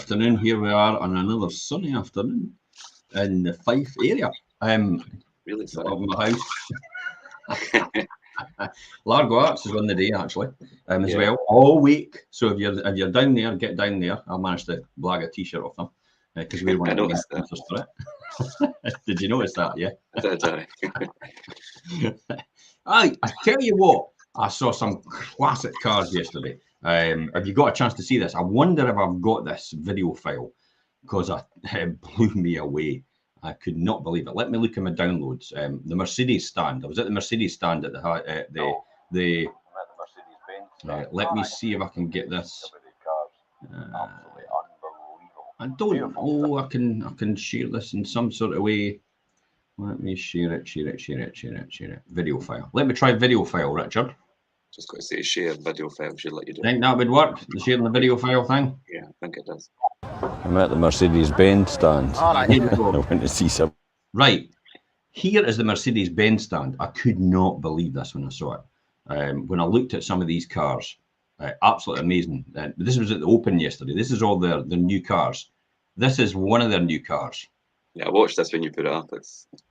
afternoon. Here we are on another sunny afternoon in the Fife area. Really sunny. Of my house. Largo Arts is on the day actually, as well, all week. So if you're down there, get down there. I managed to blag a t-shirt off them because we're one of the main sponsors for it. Did you notice that? Yeah. I tell you what, I saw some classic cars yesterday. Have you got a chance to see this? I wonder if I've got this video file because it blew me away. I could not believe it. Let me look at my downloads. The Mercedes stand. I was at the Mercedes stand at the let me see if I can get this. I don't know. I can share this in some sort of way. Let me share it. Video file. Let me try video file, Richard. Just got to say share video file should let you do. Think that would work? The sharing the video file thing? Yeah, I think it does. I'm at the Mercedes-Benz stand. All right, here we go. I went to see some. Right. Here is the Mercedes-Benz stand. I could not believe this when I saw it. When I looked at some of these cars, absolutely amazing. This was at the Open yesterday. This is all their new cars. This is one of their new cars. Yeah, I watched this when you put it up.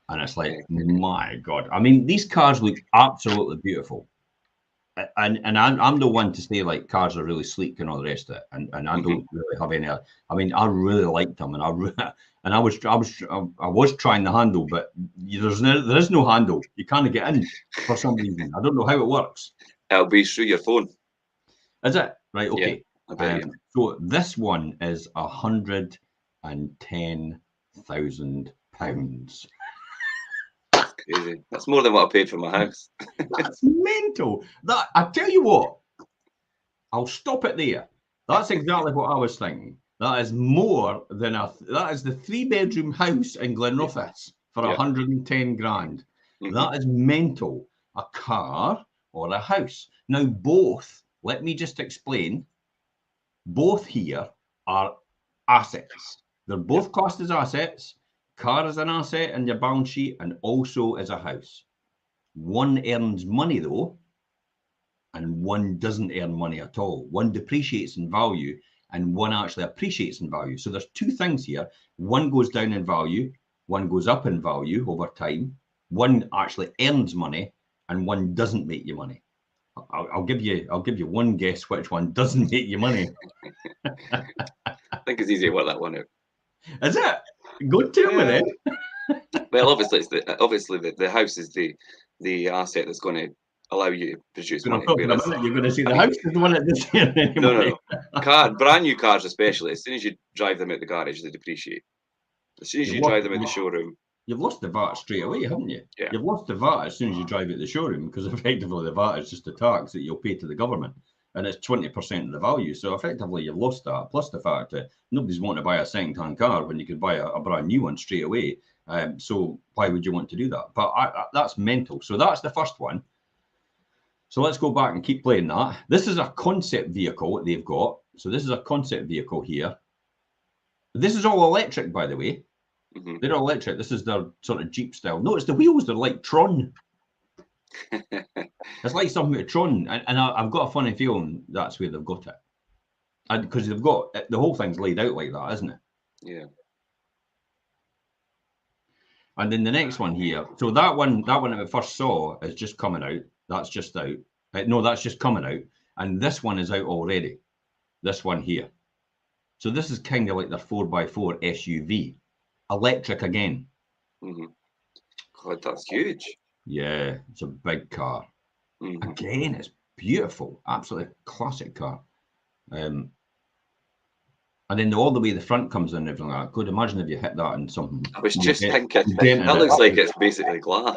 And it's like, my God. I mean, these cars look absolutely beautiful. And I'm the one to say like cars are really sleek and all the rest of it, and I don't really have any. I mean, I really liked them, and I was trying the handle, but there is no handle. You can't get in for some reason. I don't know how it works. It'll be through your phone. Is it right? Okay. Yeah, so this one is £110,000. Crazy. That's more than what I paid for my house. That's mental. That I tell you what, I'll stop it there. That's exactly what I was thinking. That is more than that is the 3-bedroom house in Glenrothes for 110 grand. That is mental. A car or a house. Now both, let me just explain, both here are assets. They're both classed as assets. Car is an asset in your balance sheet and also as a house. One earns money though, and one doesn't earn money at all. One depreciates in value and one actually appreciates in value. So there's two things here. One goes down in value, one goes up in value over time. One actually earns money and one doesn't make you money. I'll give you one guess which one doesn't make you money. I think it's easy to work that one out. Is it? Go to me then. Well, obviously, the house is the asset that's going to allow you to produce money. You're going to see the house is the one that doesn't earn any money. No. Brand new cars especially, as soon as you drive them out the garage, they depreciate. As soon as you drive them in the showroom. You've lost the VAT straight away, haven't you? Yeah. You've lost the VAT as soon as you drive out the showroom because effectively the VAT is just a tax that you'll pay to the government. And it's 20% of the value. So effectively you've lost that, plus the fact that nobody's wanting to buy a second-hand car when you could buy a brand new one straight away. So why would you want to do that? But that's mental. So that's the first one. So let's go back and keep playing that. This is a concept vehicle that they've got. So this is a concept vehicle here. This is all electric, by the way. They're all electric. This is their sort of Jeep style. Notice the wheels, they're like Tron. It's like something with Tron, and I've got a funny feeling that's where they've got it, and because they've got the whole thing's laid out like that, isn't it? Yeah. And then the next one here, so that one that we first saw is just coming out. That's just out. No, that's just coming out, and this one is out already. This one here. So this is kind of like their 4x4 SUV, electric again. God, that's huge. Yeah, it's a big car. Again, it's beautiful, absolutely classic car. And then all the way the front comes in and everything like that. Could imagine if you hit that in something. I was just thinking, that looks like it's basically glass.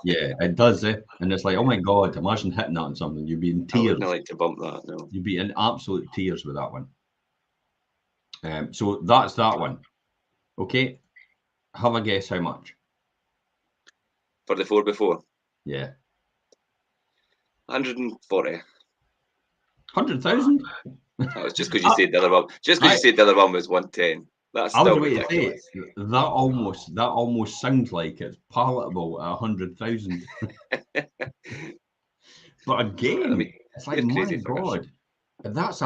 Yeah, it does, and it's like, oh my God, imagine hitting that in something. You'd be in tears. I wouldn't like to bump that, no. You'd be in absolute tears with that one. So that's that one. Okay, have a guess how much? For the 4x4? Yeah. 140. 100,000? That was just because you said the other one. Just because you said the other one was 110. That's still ridiculous. That almost sounds like it's palatable at 100,000. But again, it's like, my God, That's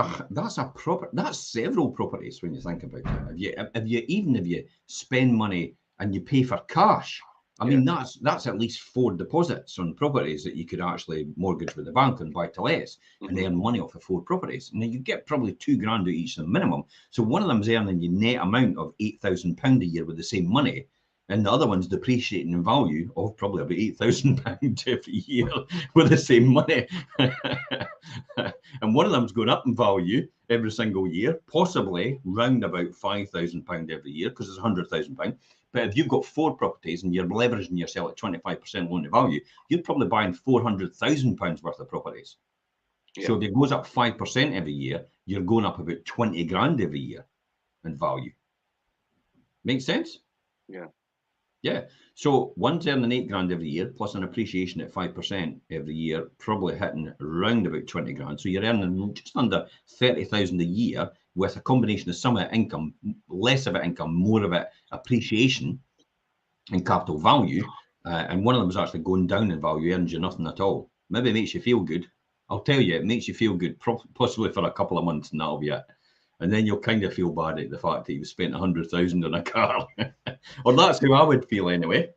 several properties when you think about it. If you spend money and you pay for cash, I mean that's at least 4 deposits on properties that you could actually mortgage with the bank and buy to lets and earn money off of 4 properties. Now you get probably £2,000 out each of them minimum. So one of them's earning you net amount of £8,000 a year with the same money. And the other one's depreciating in value of probably about £8,000 every year with the same money. And one of them's going up in value every single year, possibly round about £5,000 every year because it's £100,000. But if you've got 4 properties and you're leveraging yourself at 25% loan to value, you're probably buying £400,000 worth of properties. Yeah. So if it goes up 5% every year, you're going up about 20 grand every year in value. Makes sense? Yeah. Yeah. So one's earning 8 grand every year, plus an appreciation at 5% every year, probably hitting around about 20 grand. So you're earning just under 30,000 a year with a combination of some of it income, less of it income, more of it appreciation in capital value. And one of them is actually going down in value, earns you nothing at all. Maybe it makes you feel good. I'll tell you, it makes you feel good, possibly for a couple of months, and that'll be it. And then you'll kind of feel bad at the fact that you've spent 100,000 on a car. Or that's how I would feel anyway.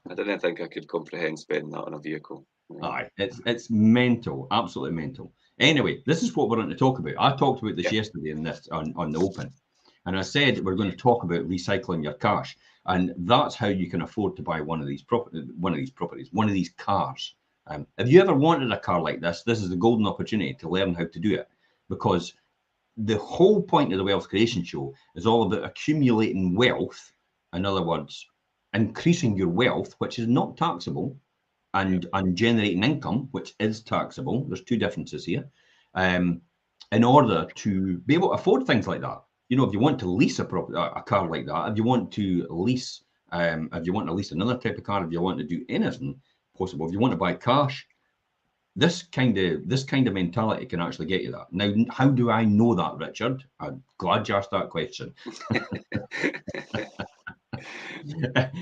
I didn't think I could comprehend spending that on a vehicle. Aye, it's mental, absolutely mental. Anyway, this is what we're going to talk about. I talked about this yesterday in this on the Open. And I said we're going to talk about recycling your cash. And that's how you can afford to buy one of these properties, one of these cars. If you ever wanted a car like this, this is the golden opportunity to learn how to do it. Because the whole point of the Wealth Creation Show is all about accumulating wealth. In other words, increasing your wealth, which is not taxable, and generating income, which is taxable. There's 2 differences here. In order to be able to afford things like that. You know, if you want to lease a car like that, if you want to lease, another type of car, if you want to do anything possible, if you want to buy cash, this kind of mentality can actually get you that. Now, how do I know that, Richard? I'm glad you asked that question.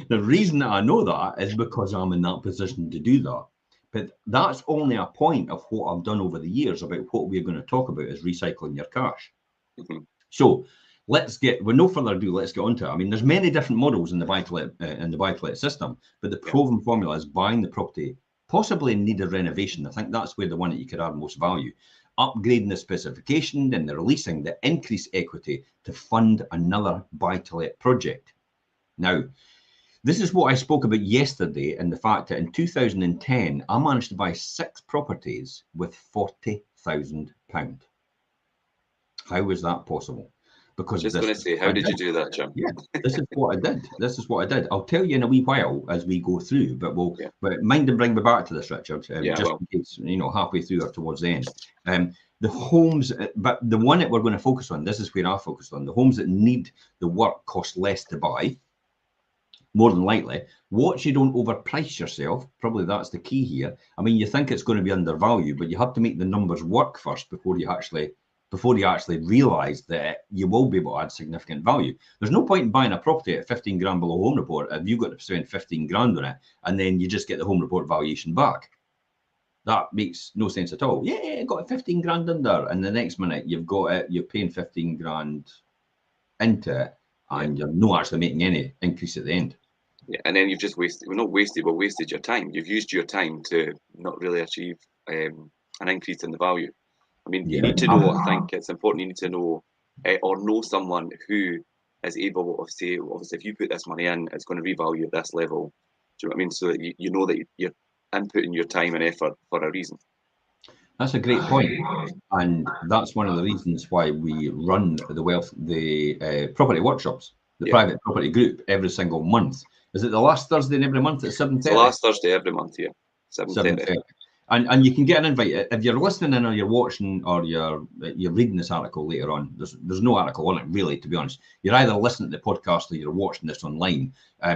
The reason that I know that is because I'm in that position to do that. But that's only a point of what I've done over the years about what we're going to talk about is recycling your cash. So with no further ado, let's get on to it. I mean, there's many different models in the buy-to-let system, but the proven formula is buying the property possibly in need of renovation. I think that's where the one that you could add most value. Upgrading the specification, then the releasing the increased equity to fund another buy-to-let project. Now, this is what I spoke about yesterday, and the fact that in 2010, I managed to buy 6 properties with £40,000. How was that possible? Because just going to say, how did you do that, Jim? Yeah, this is what I did. I'll tell you in a wee while as we go through, but but mind and bring me back to this, Richard, just in case, halfway through or towards the end. The homes, but the one that we're going to focus on, this is where I focused on, the homes that need the work cost less to buy, more than likely. Watch you don't overprice yourself. Probably that's the key here. I mean, you think it's going to be undervalued, but you have to make the numbers work first before you actually realise that you will be able to add significant value. There's no point in buying a property at 15 grand below home report if you've got to spend 15 grand on it and then you just get the home report valuation back. That makes no sense at all. Yeah, got 15 grand under, and the next minute you're paying 15 grand into it, and you're not actually making any increase at the end. Yeah, and then you've just wasted your time. You've used your time to not really achieve an increase in the value. I mean, you need to know, I think it's important, you need to know or know someone who is able to say, obviously, if you put this money in, it's going to revalue at this level. Do you know what I mean? So that you know that you're inputting your time and effort for a reason. That's a great point. And that's one of the reasons why we run the property workshops, the private property group every single month. Is it the last Thursday in every month at 7:30? It's the last Thursday every month, 7:30. And you can get an invite if you're listening in or you're watching or you're reading this article later on. There's no article on it really, to be honest. You're either listening to the podcast or you're watching this online.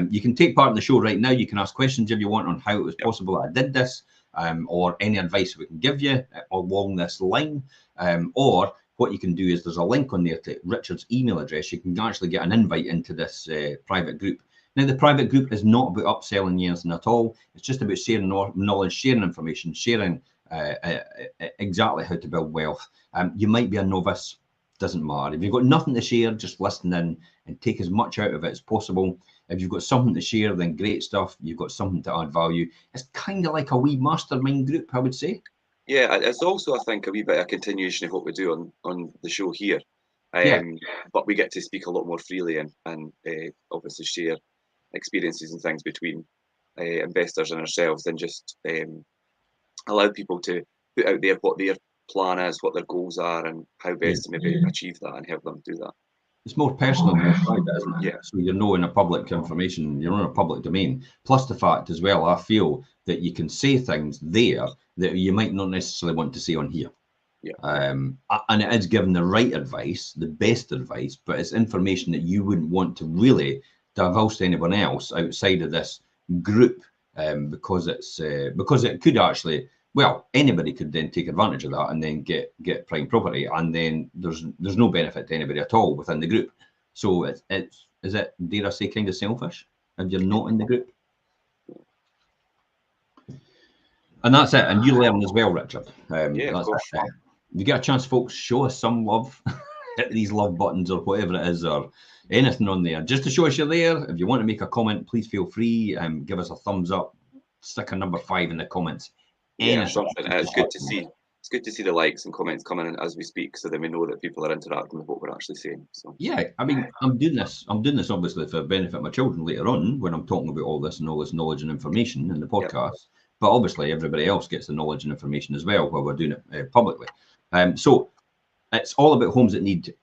You can take part in the show right now. You can ask questions if you want on how it was possible that I did this, or any advice we can give you along this line. Or what you can do is there's a link on there to Richard's email address. You can actually get an invite into this private group. Now, the private group is not about upselling you anything at all. It's just about sharing knowledge, sharing information, sharing exactly how to build wealth. You might be a novice, doesn't matter. If you've got nothing to share, just listen in and take as much out of it as possible. If you've got something to share, then great stuff. You've got something to add value. It's kind of like a wee mastermind group, I would say. Yeah, it's also, I think, a wee bit of a continuation of what we do on the show here. Yeah. But we get to speak a lot more freely and obviously share experiences and things between investors and ourselves, and just allow people to put out there what their plan is, what their goals are, and how best to maybe achieve that and help them do that. It's more personal, more private, isn't it? Yeah. So you're knowing a public information, you're in a public domain. Plus the fact as well, I feel that you can say things there that you might not necessarily want to say on here. Yeah. And it is given the right advice, the best advice, but it's information that you wouldn't want to really divulge to anyone else outside of this group, because it could actually, well, anybody could then take advantage of that and then get prime property, and then there's no benefit to anybody at all within the group. So is it, dare I say, kind of selfish if you're not in the group? And that's it. And you learn as well, Richard. Yeah, of course. If you get a chance, folks, show us some love. Hit these love buttons or whatever it is, or anything on there, just to show us you're there. If you want to make a comment, please feel free. Give us a thumbs up. Stick a number 5 in the comments. Yeah, something. It's good to see. It's good to see the likes and comments coming in as we speak, so that we know that people are interacting with what we're actually saying. So yeah, I mean, I'm doing this obviously for the benefit of my children later on when I'm talking about all this knowledge and information in the podcast. Yep. But obviously, everybody else gets the knowledge and information as well while we're doing it publicly. So it's all about homes that need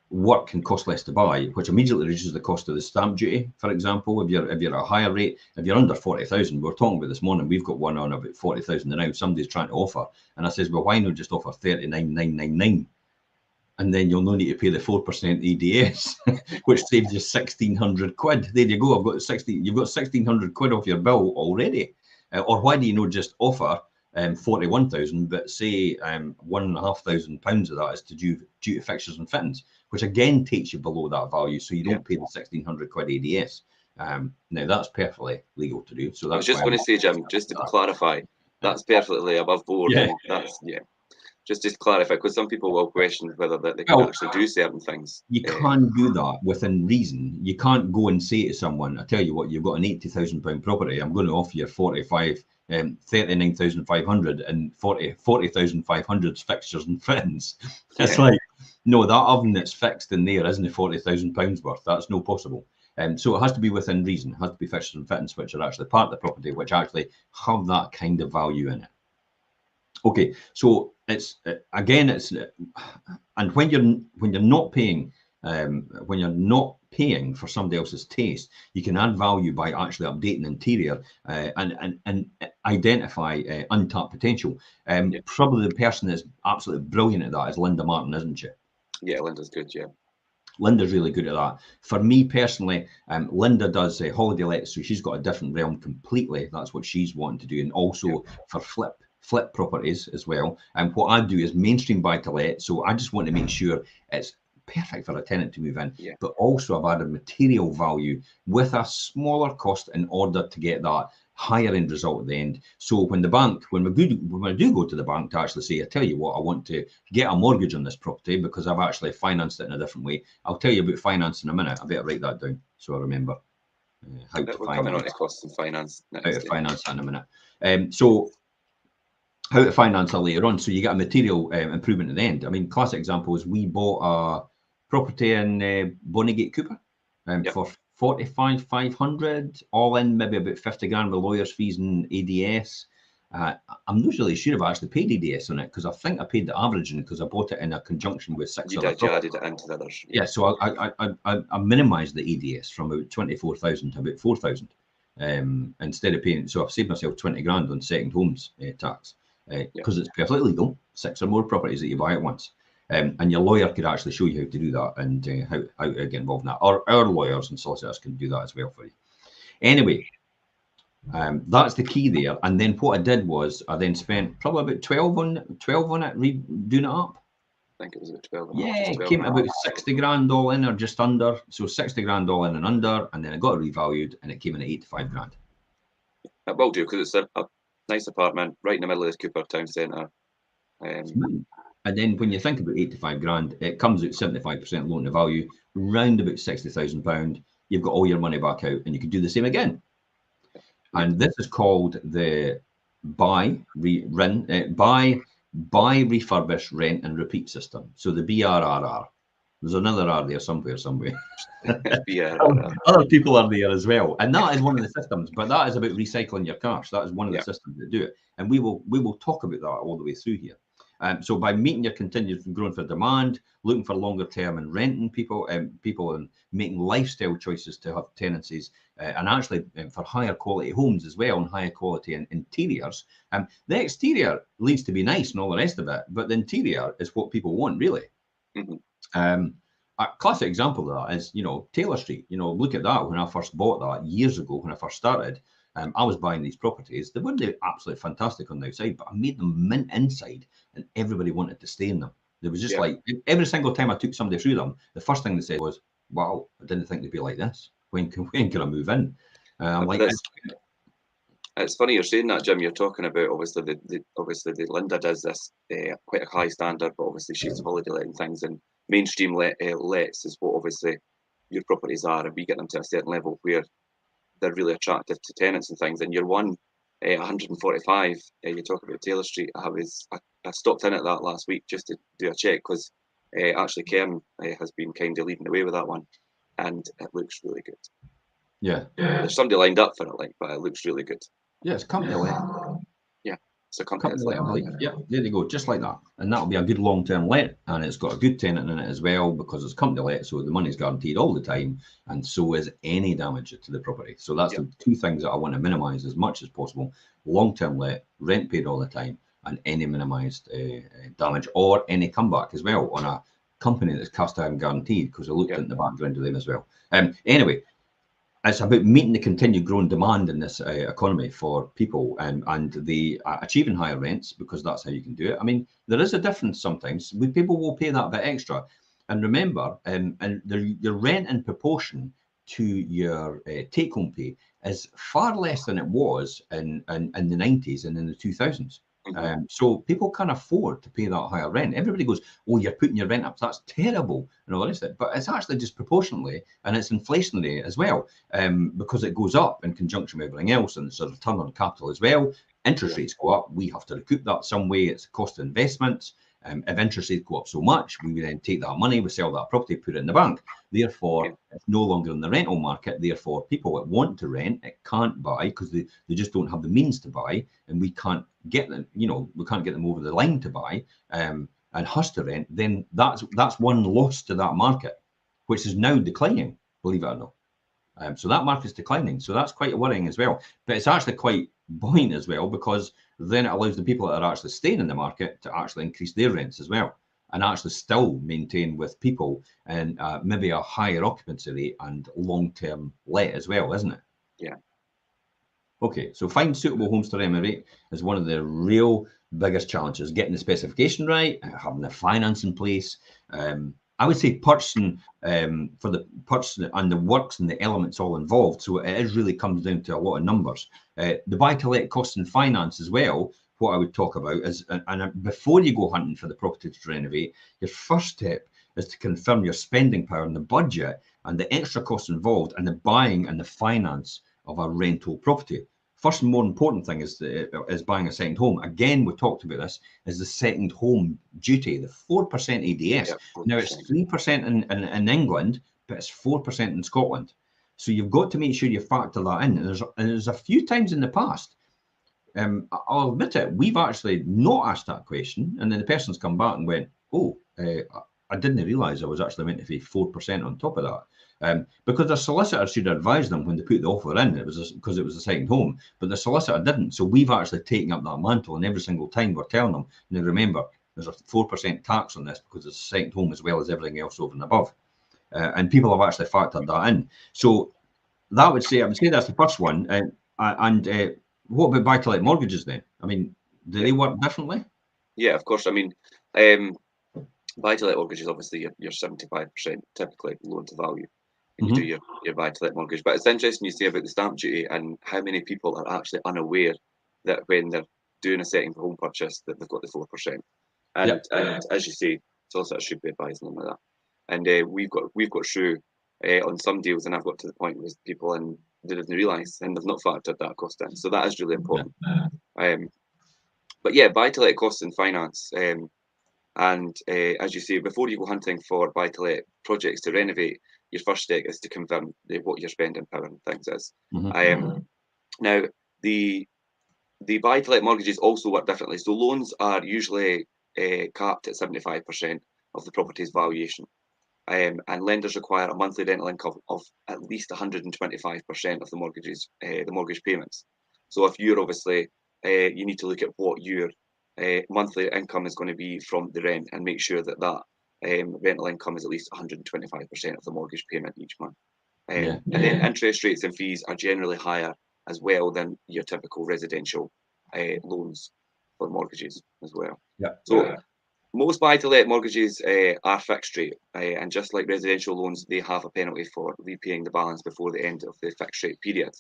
work and cost less to buy, which immediately reduces the cost of the stamp duty. For example, if you're at a higher rate, if you're under 40,000, we were talking about this morning, we've got one on about 40,000 now. Somebody's trying to offer, and I says, well, why not just offer 39,999, and then you'll no need to pay the 4% EDS, which saves you 1,600 quid. There you go. You've got 1,600 quid off your bill already. Or why do you not just offer 41,000, but say £1,500 of that is to due to fixtures and fittings, which again takes you below that value, so you don't pay the 1,600 quid ADS. Now that's perfectly legal to do. So that's, I was just going to say, Jim, just to clarify, that's perfectly above board. Yeah. That's Just to clarify, because some people will question whether that they can actually do certain things. You can't do that within reason. You can't go and say to someone, I tell you what, you've got an £80,000 property, I'm going to offer you 39,500 and 40,500 fixtures and fittings. It's like, no, that oven that's fixed in there isn't £40,000 worth. That's no possible. So it has to be within reason. It has to be fixtures and fittings which are actually part of the property, which actually have that kind of value in it. Okay, so it's again, and when you're not paying for somebody else's taste, you can add value by actually updating interior and identify untapped potential. Probably the person that's absolutely brilliant at that is Linda Martin, isn't she? Yeah, Linda's good. Yeah, Linda's really good at that. For me personally, Linda does holiday lets, so she's got a different realm completely. That's what she's wanting to do, and also for flip properties as well. And what I do is mainstream buy to let. So I just want to make sure it's perfect for a tenant to move in, but also I've added material value with a smaller cost in order to get that higher end result at the end. So when I do go to the bank to actually say, I tell you what, I want to get a mortgage on this property because I've actually financed it in a different way. I'll tell you about finance in a minute. I better write that down so I remember how to finance. Coming on to costs and finance next. How to finance in a minute. So how to finance that later on. So you get a material improvement at the end. I mean, classic example is we bought a property in Bonnygate Cooper for 45,500, all in maybe about 50 grand with lawyers' fees and ADS. I'm not really sure if I actually paid ADS on it because I think I paid the averaging because I bought it in a conjunction with 6 other properties. You added it into the others. Yeah, so I minimised the ADS from about 24,000 to about 4,000 instead of paying. So I've saved myself 20 grand on second homes tax. Because it's perfectly legal, 6 or more properties that you buy at once. And your lawyer could actually show you how to do that and how to get involved in that. Or our lawyers and solicitors can do that as well for you. Anyway, that's the key there. And then what I did was I then spent probably about 12 on it, doing it up. I think it was about 12. Yeah, it came about 60 grand all in or just under. So 60 grand all in and under. And then I got it revalued and it came in at 85 grand. It will do because it's Nice apartment, right in the middle of the Cooper town centre. And then when you think about 85 grand, it comes out 75% loan to value, round about £60,000. You've got all your money back out, and you can do the same again. And this is called the buy, refurbish, rent, and repeat system. So the BRRR. There's another R there somewhere. Other people are there as well, and that is one of the systems. But that is about recycling your cash. That is one of the systems that do it, and we will talk about that all the way through here. So by meeting your continued growing for demand, looking for longer term and renting people, and making lifestyle choices to have tenancies, and actually for higher quality homes as well, and higher quality interiors. The exterior needs to be nice and all the rest of it, but the interior is what people want, really. A classic example of that is, Taylor Street. Look at that. When I first bought that years ago, when I first started, I was buying these properties. They weren't absolutely fantastic on the outside, but I made them mint inside, and everybody wanted to stay in them. There was just like every single time I took somebody through them, the first thing they said was, "Wow, I didn't think they'd be like this. When can I move in?" It's funny you're saying that, Jim. You're talking about obviously the Linda does this quite a high standard, but obviously she's holiday letting things, and mainstream lets is what obviously your properties are, and we get them to a certain level where they're really attractive to tenants and things. And your one 145, you talk about Taylor Street. I stopped in at that last week just to do a check, because actually Karen has been kind of leading the way with that one, and it looks really good. Yeah, there's somebody lined up for it, but it looks really good. Yeah, it's company let. Yeah, it's a company let, I believe. Yeah, there they go, just like that. And that'll be a good long-term let, and it's got a good tenant in it as well, because it's company let, so the money's guaranteed all the time, and so is any damage to the property. So that's the two things that I want to minimise as much as possible: long-term let, rent paid all the time, and any minimised damage or any comeback as well on a company that's cast iron guaranteed, because I looked at the background of them as well. Anyway, it's about meeting the continued growing demand in this economy for people, and the achieving higher rents, because that's how you can do it. I mean, there is a difference sometimes. People will pay that bit extra. And remember, your rent in proportion to your take-home pay is far less than it was in the 90s and in the 2000s. So people can afford to pay that higher rent. Everybody goes, "Oh, you're putting your rent up. That's terrible," and all the rest of it. But it's actually disproportionately, and it's inflationary as well, because it goes up in conjunction with everything else, and it's a return on capital as well. Interest rates go up. We have to recoup that some way. It's a cost of investments. If interest rates go up so much, we then take that money, we sell that property, put it in the bank. Therefore, it's no longer in the rental market. Therefore, people that want to rent it can't buy, because they just don't have the means to buy, and we can't get them. We can't get them over the line to buy and has to rent. Then that's one loss to that market, which is now declining, believe it or not. So that market's declining. So that's quite worrying as well. But it's actually quite buoyant as well, because then it allows the people that are actually staying in the market to actually increase their rents as well, and actually still maintain with people and maybe a higher occupancy rate and long-term let as well, isn't it? Yeah. Okay, so find suitable homes to renovate is one of the real biggest challenges. Getting the specification right, having the finance in place. I would say purchasing for the purchase and the works and the elements all involved. So it really comes down to a lot of numbers. The buy-to-let cost and finance as well. What I would talk about is, and before you go hunting for the property to renovate, your first step is to confirm your spending power and the budget and the extra costs involved and the buying and the finance of a rental property. First and more important thing is buying a second home. Again, we talked about this, is the second home duty, the 4% ADS. Yeah, now it's 3% in England, but it's 4% in Scotland. So you've got to make sure you factor that in. And there's a few times in the past, I'll admit it, we've actually not asked that question, and then the person's come back and went, "Oh, I didn't realise I was actually meant to pay 4% on top of that." Because the solicitor should advise them when they put the offer in. It was because it was a second home, but the solicitor didn't. So we've actually taken up that mantle, and every single time we're telling them, now remember, there's a 4% tax on this because it's a second home as well as everything else over and above. And people have actually factored that in. So I would say that's the first one. And what about buy-to-let mortgages then? I mean, do they work differently? Yeah, of course. I mean, buy-to-let mortgages, obviously, you're 75% typically loan to value. You do your buy-to-let mortgage. But it's interesting you say about the stamp duty and how many people are actually unaware that when they're doing a setting for home purchase, that they've got the 4%. And as you say, solicitors should be advising them of that. And we've got through on some deals, and I've got to the point with people and they didn't realise and they've not factored that cost in. So that is really important. But yeah, buy-to-let costs in finance. And as you say, before you go hunting for buy-to-let projects to renovate, your first step is to confirm what your spending power and things is. Now, the buy-to-let mortgages also work differently. So loans are usually capped at 75% of the property's valuation. And lenders require a monthly rental income of at least 125% of the mortgage payments. So if you're obviously, you need to look at what your monthly income is going to be from the rent and make sure that that rental income is at least 125% of the mortgage payment each month. And then interest rates and fees are generally higher as well than your typical residential loans for mortgages as well. So most buy-to-let mortgages are fixed rate, and just like residential loans, they have a penalty for repaying the balance before the end of the fixed rate period.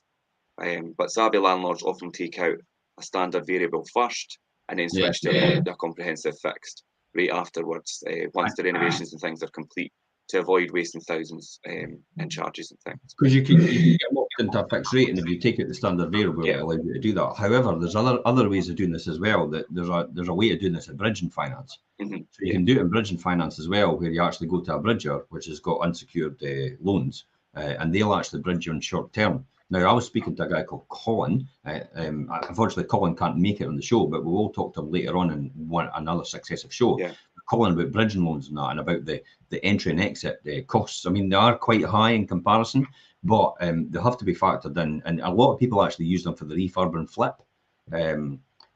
But savvy landlords often take out a standard variable first and then switch to a comprehensive fixed rate afterwards, once the renovations and things are complete, to avoid wasting thousands in charges and things. Because you can get locked into a fixed rate, and if you take out the standard variable, it allows you to do that. However, there's other ways of doing this as well. That there's a way of doing this at bridging finance. So you can do it in bridging finance as well, where you actually go to a bridger, which has got unsecured loans, and they'll actually bridge you on short term. Now, I was speaking to a guy called Colin. Unfortunately, Colin can't make it on the show, but we will talk to him later on in another successive show. Colin, about bridging loans and that, and about the entry and exit costs. I mean, they are quite high in comparison, but they have to be factored in. And a lot of people actually use them for the refurb and flip.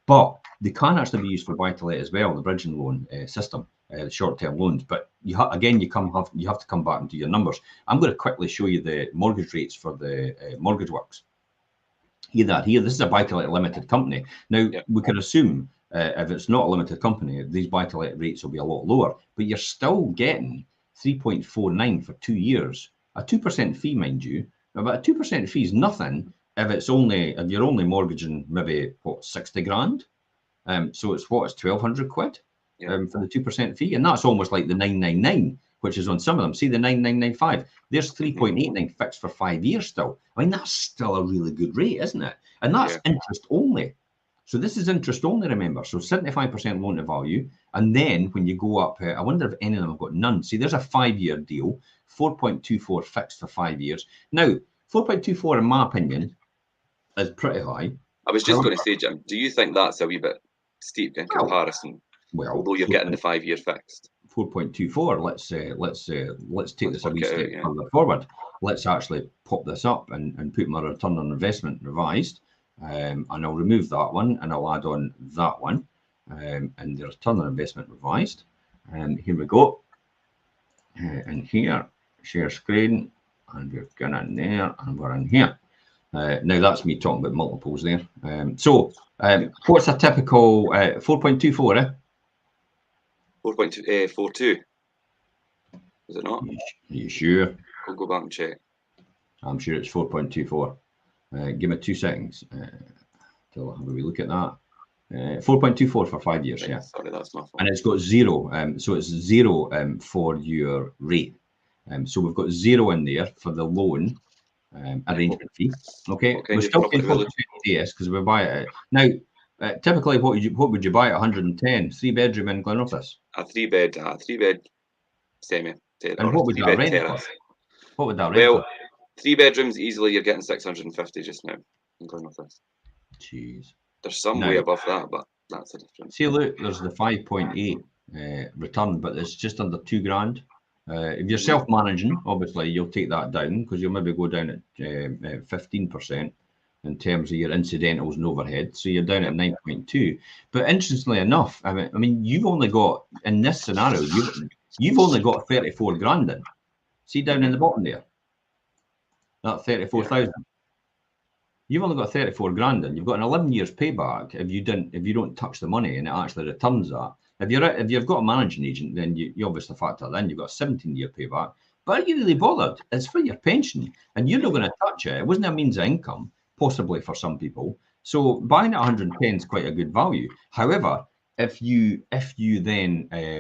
But they can actually be used for buy-to-let as well, the bridging loan system, the short-term loans. But you have to come back and do your numbers. I'm going to quickly show you the mortgage rates for the mortgage works. Here, this is a buy-to-let limited company. Now, we can assume if it's not a limited company, these buy-to-let rates will be a lot lower, but you're still getting 3.49 for 2 years. A 2% fee, mind you. But a 2% fee is nothing if you're only mortgaging maybe 60 grand. So it's 1,200 quid for the 2% fee, and that's almost like the 999, which is on some of them. See the 9995. There's 3.89 fixed for 5 years still. I mean, that's still a really good rate, isn't it? And that's interest only. So this is interest only, remember. So 75% loan to value. And then when you go up, I wonder if any of them have got none. See, there's a 5-year deal, 4.24 fixed for 5 years. Now, 4.24, in my opinion, is pretty high. I was just going to say, Jim, do you think that's a wee bit steep in comparison? Well, although you're getting the 5-year fixed. 4.24. Let's take this a wee step further forward. Let's actually pop this up and put my return on investment revised. And I'll remove that one and I'll add on that one, and the return on investment revised. And here we go. And here, share screen, and we're going in there, and we're in here. Now that's me talking about multiples there. So what's a typical 4.24? 4.42. Is it not? Are you sure? We'll go back and check. I'm sure it's 4.24. Give me 2 seconds till I have a wee look at that. 4.24 for 5 years, right, sorry, that's my fault. And it's got 0, so it's 0 for your rate. So we've got 0 in there for the loan arrangement fee. Okay, we're still paying 40% AS because we buy it. Now, typically, what would you buy at 110? 3-bedroom in Glenrothes? A 3-bed semi. And what would that rent for? What would that rent for? 3 bedrooms easily, you're getting 650 just now in Glenrothes. Jeez. There's some way above that, but that's a difference. See, look, there's the 5.8 return, but it's just under 2 grand. If you're self-managing, obviously you'll take that down because you'll maybe go down at 15% in terms of your incidentals and overhead. So you're down at 9.2. But interestingly enough, I mean, you've only got, in this scenario, you've only got 34 grand in. See down in the bottom there? That 34,000. You've only got 34 grand in. You've got an 11 years payback if you don't touch the money and it actually returns that. If you've got a managing agent, then you obviously factor that in. You've got a 17-year payback. But are you really bothered? It's for your pension, and you're not going to touch it. It wasn't a means of income, possibly for some people. So buying at 110 is quite a good value. However, if you then get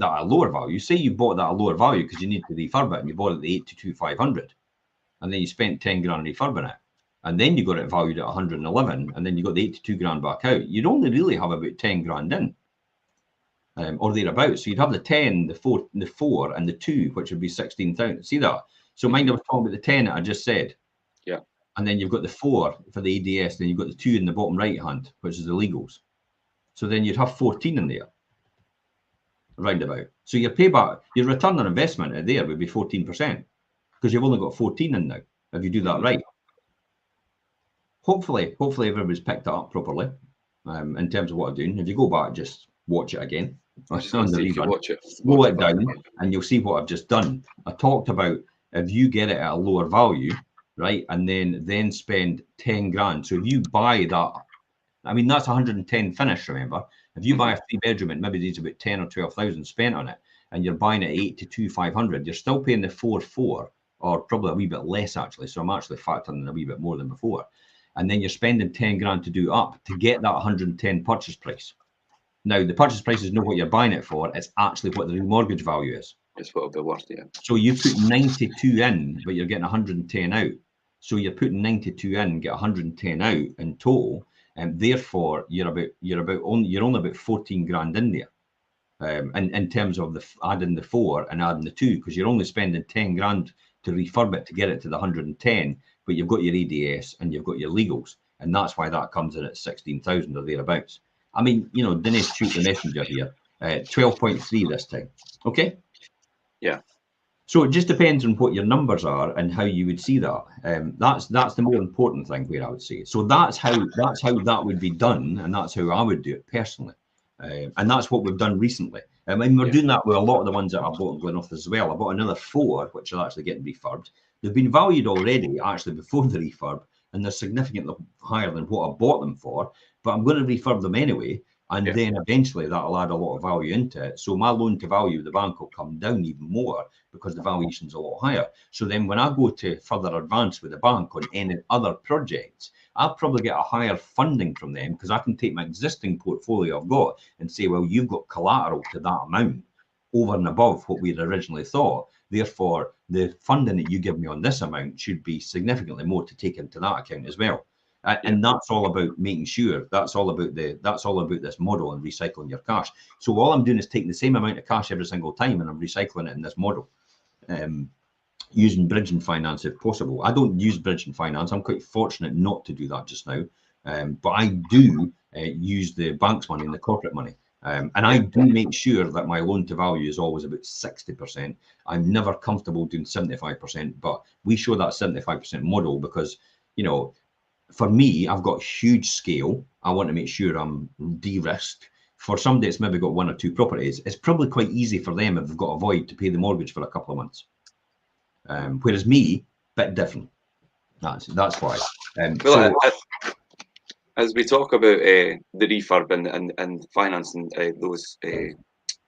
that at a lower value, say you bought that at a lower value because you need to refurb it and you bought it at the 82,500, and then you spent 10 grand refurbing it, and then you got it valued at 111, and then you got the 82 grand back out, you'd only really have about 10 grand in, or thereabouts. So you'd have the 10, the 4, and the 2, which would be 16,000. See that? So mind, I was talking about the 10 that I just said. Yeah. And then you've got the 4 for the ADS, then you've got the 2 in the bottom right hand, which is the legals. So then you'd have 14 in there, roundabout. So your payback, your return on investment there would be 14%, because you've only got 14 in now, if you do that right. Hopefully everybody's picked it up properly in terms of what I'm doing. If you go back, just watch it again. Watch it. Roll it down, and you'll see what I've just done. I talked about if you get it at a lower value, right, and then spend 10 grand. So if you buy that, I mean, that's 110 finish, remember. If you buy a 3-bedroom, it maybe needs about 10 or 12,000 spent on it, and you're buying it at 82,500, you're still paying the 4,400, or probably a wee bit less actually. So I'm actually factoring in a wee bit more than before. And then you're spending 10 grand to do up to get that 110 purchase price. Now, the purchase price is not what you're buying it for. It's actually what the remortgage value is. It's what it'll be worth, yeah. So you put 92 in, but you're getting 110 out. So you're putting 92 in, get 110 out in total, and therefore you're only about 14 grand in there. In terms of adding the 4 and adding the 2, because you're only spending 10 grand to refurb it to get it to the 110, but you've got your ADS and you've got your legals, and that's why that comes in at 16,000 or thereabouts. I mean, Dinesh shoot the messenger here, 12.3 this time. Okay. Yeah. So it just depends on what your numbers are and how you would see that. That's the more important thing, where I would say. So that's how that would be done, and that's how I would do it personally. And that's what we've done recently. I mean, we're doing that with a lot of the ones that I bought in Glenrothes as well. I bought another 4, which are actually getting refurbed. They've been valued already, actually, before the refurb, and they're significantly higher than what I bought them for. But I'm going to refurb them anyway, and then eventually that'll add a lot of value into it. So my loan to value of the bank will come down even more because the valuation's a lot higher. So then when I go to further advance with the bank on any other projects, I'll probably get a higher funding from them, because I can take my existing portfolio I've got and say, well, you've got collateral to that amount over and above what we'd originally thought. Therefore, the funding that you give me on this amount should be significantly more to take into that account as well. And that's all about making sure, that's all about this model and recycling your cash. So all I'm doing is taking the same amount of cash every single time, and I'm recycling it in this model, using bridge and finance if possible. I don't use bridge and finance. I'm quite fortunate not to do that just now, but I do use the bank's money and the corporate money. And I do make sure that my loan to value is always about 60%. I'm never comfortable doing 75%, but we show that 75% model because, for me, I've got huge scale. I want to make sure I'm de-risked. For somebody that's maybe got 1 or 2 properties, it's probably quite easy for them if they've got a void to pay the mortgage for a couple of months. Whereas me, bit different. That's why. As we talk about the refurb and financing those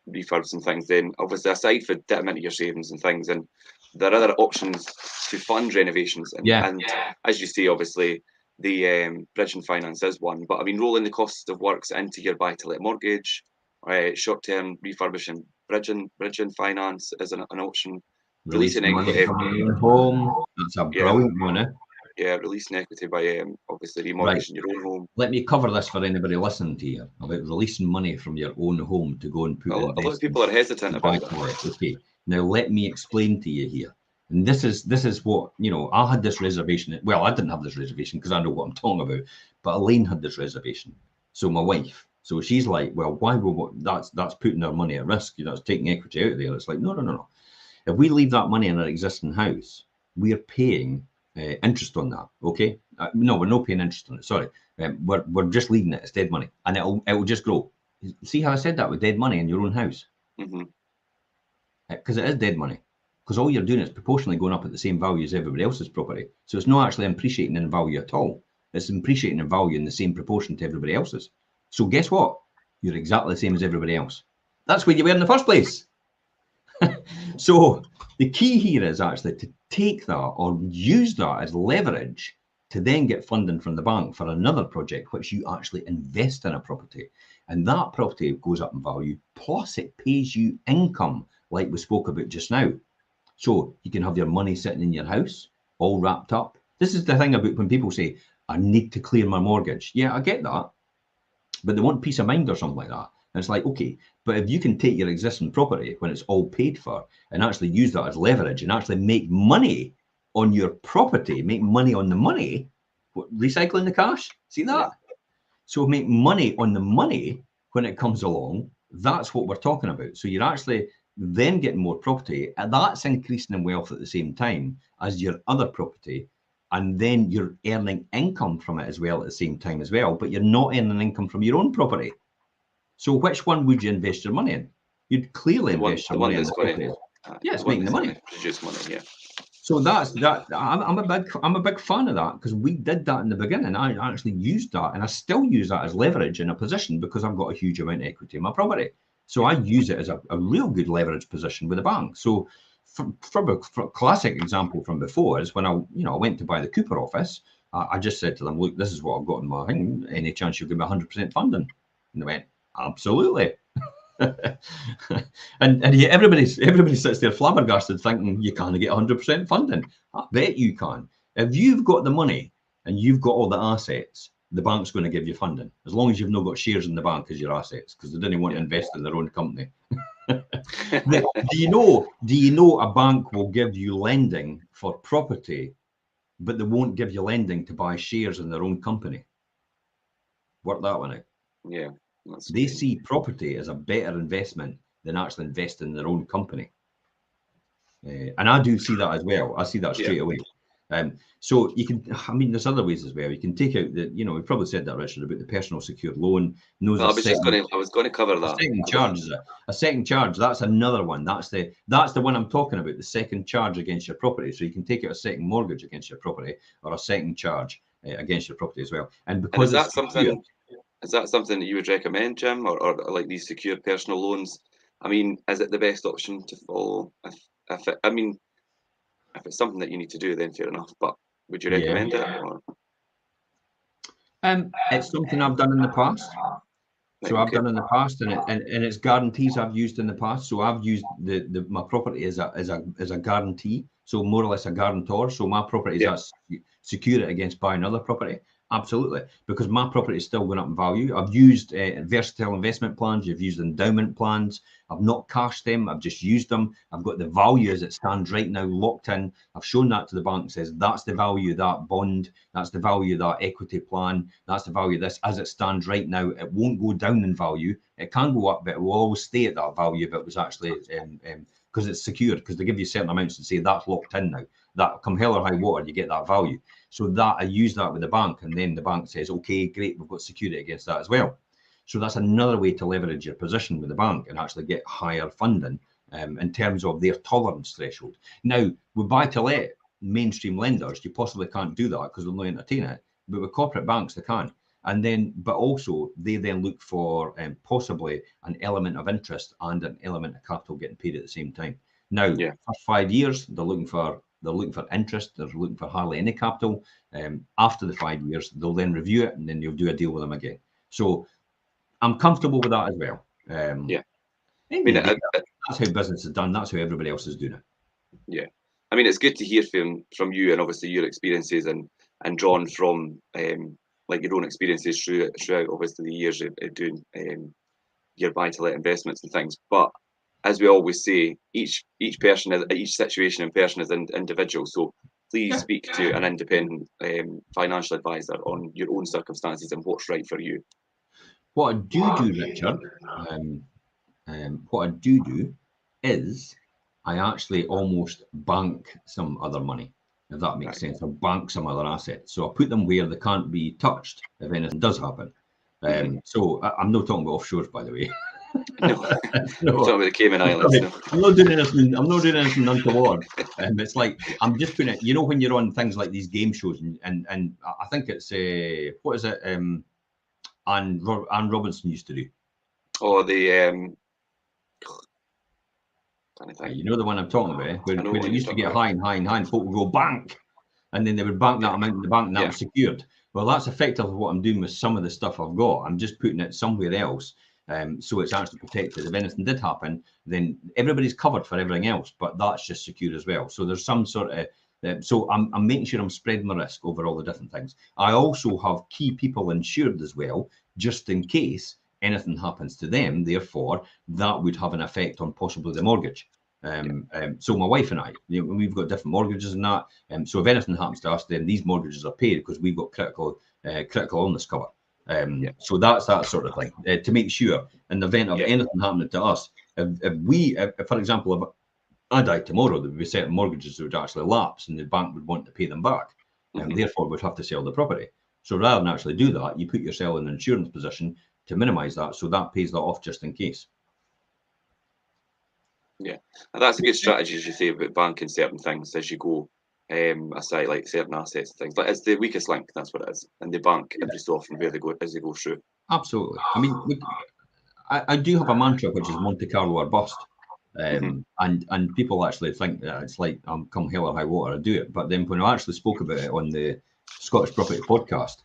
refurbs and things, then obviously aside for dipping into your savings and things, and there are other options to fund renovations. And as you say, obviously the bridge and finance is one, but I mean, rolling the cost of works into your buy-to-let mortgage, short-term refurbishing, bridge and finance is an option. Releasing equity from your home. That's a brilliant one, Yeah, releasing equity by obviously remortgaging your own home. Let me cover this for anybody listening to you about releasing money from your own home to go and put. A lot of people are hesitant about that. Okay, now let me explain to you here. And this is what, I had this reservation. Well, I didn't have this reservation because I know what I'm talking about, but Elaine had this reservation. So my wife. So she's like, well, why would that's putting our money at risk? It's taking equity out of there. It's like, no. If we leave that money in our existing house, we're paying interest on that. Okay, no, we're not paying interest on it. Sorry, we're just leaving it as dead money, and it'll just grow. See how I said that with dead money in your own house? Because it is dead money. Because all you're doing is proportionally going up at the same value as everybody else's property. So it's not actually appreciating in value at all. It's appreciating in value in the same proportion to everybody else's. So guess what? You're exactly the same as everybody else. That's where you were in the first place. So the key here is actually to take that or use that as leverage to then get funding from the bank for another project, which you actually invest in a property. And that property goes up in value, plus it pays you income, like we spoke about just now. So you can have your money sitting in your house, all wrapped up. This is the thing about when people say, I need to clear my mortgage. Yeah, I get that. But they want peace of mind or something like that. And it's like, okay, but if you can take your existing property when it's all paid for and actually use that as leverage and actually make money on your property, make money on the money, recycling the cash, see that? Yeah. So make money on the money when it comes along. That's what we're talking about. So you're actually then getting more property, and that's increasing in wealth at the same time as your other property. And then you're earning income from it as well at the same time as well, but you're not earning income from your own property. So which one would you invest your money in? You'd clearly invest your money in the property. Yeah, it's making the money. Produce money, yeah. So that's that. I'm a big fan of that, because we did that in the beginning. I actually used that, and I still use that as leverage in a position because I've got a huge amount of equity in my property. So I use it as a real good leverage position with the bank. So from a classic example from before is when I went to buy the Cooper office, I just said to them, look, this is what I've got in my thing. Any chance you'll give me 100% funding? And they went, absolutely. and yet everybody sits there flabbergasted thinking you can't get 100% funding. I bet you can. If you've got the money and you've got all the assets, the bank's going to give you funding, as long as you've not got shares in the bank as your assets, because they didn't want to invest in their own company. Do you know a bank will give you lending for property, but they won't give you lending to buy shares in their own company? Work that one out. Yeah. They see property as a better investment than actually investing in their own company. And I do see that as well. I see that straight away. So you can, there's other ways as well. You can take out the, we probably said that, Richard, about the personal secured loan. I was going to cover that. A second charge. That's another one. That's the one I'm talking about. The second charge against your property. So you can take out a second mortgage against your property, or a second charge against your property as well. And because is that something that you would recommend, Jim, or like these secured personal loans? Is it the best option to follow? If it's something that you need to do, then fair enough. But would you recommend it? Or? It's something I've done in the past. I've done in the past, and it's guarantees I've used in the past. So I've used my property as a guarantee, so more or less a guarantor. So my property is secure it against buying other property. Absolutely, because my property is still going up in value. I've used versatile investment plans. You've used endowment plans. I've not cashed them. I've just used them. I've got the value as it stands right now locked in. I've shown that to the bank. Says that's the value of that bond. That's the value of that equity plan. That's the value of this as it stands right now. It won't go down in value. It can go up, but it will always stay at that value if it was actually because it's secured. Because they give you certain amounts and say that's locked in now. That come hell or high water, you get that value. So that I use that with the bank, and then the bank says, okay, great, we've got security against that as well. So that's another way to leverage your position with the bank and actually get higher funding in terms of their tolerance threshold. Now, with buy-to-let mainstream lenders, you possibly can't do that because they'll not entertain it. But with corporate banks, they can. And then, but also they then look for possibly an element of interest and an element of capital getting paid at the same time. Now, for 5 years, they're looking for interest. They're looking for hardly any capital. After the 5 years, they'll then review it, and then you'll do a deal with them again. So I'm comfortable with that as well. That's how business is done. That's how everybody else is doing it. Yeah, it's good to hear from you, and obviously your experiences and drawn from like your own experiences throughout obviously the years of doing your buy-to-let investments and things. But as we always say, each situation and person is individual. So please speak to an independent financial advisor on your own circumstances and what's right for you. What I do, Richard, what I do is I actually almost bank some other money, if that makes sense. I bank some other assets. So I put them where they can't be touched if anything does happen. So I'm not talking about offshores, by the way. No, I'm talking about the Cayman Islands. No. I'm not doing anything untoward. It's like I'm just putting it. When you're on things like these game shows, and I think it's what is it? Anne Robinson used to do. Oh, the you know the one I'm talking about, where it used to get high and high and high, and folk would go bank, and then they would bank that amount in the bank, and that was secured. Well, that's effectively what I'm doing with some of the stuff I've got. I'm just putting it somewhere else, so it's actually protected. If anything did happen, then everybody's covered for everything else, but that's just secure as well. So there's some sort of so I'm making sure I'm spreading the risk over all the different things. I also have key people insured as well, just in case anything happens to them. Therefore, that would have an effect on possibly the mortgage. So my wife and I, we've got different mortgages and that. So if anything happens to us, then these mortgages are paid because we've got critical illness cover. So that's that sort of thing to make sure in the event of anything happening to us, if for example, if I died tomorrow, there would be certain mortgages that would actually lapse and the bank would want to pay them back, and therefore would have to sell the property. So rather than actually do that, you put yourself in an insurance position to minimise that, so that pays that off just in case. Yeah, and that's a good strategy, as you say, about banking certain things as you go aside, like certain assets and things. But it's the weakest link, that's what it is, and the bank every so often where they go as they go through. Absolutely. I mean, I do have a mantra which is Monte Carlo or bust. And people actually think that it's like come hell or high water, I do it. But then when I actually spoke about it on the Scottish Property Podcast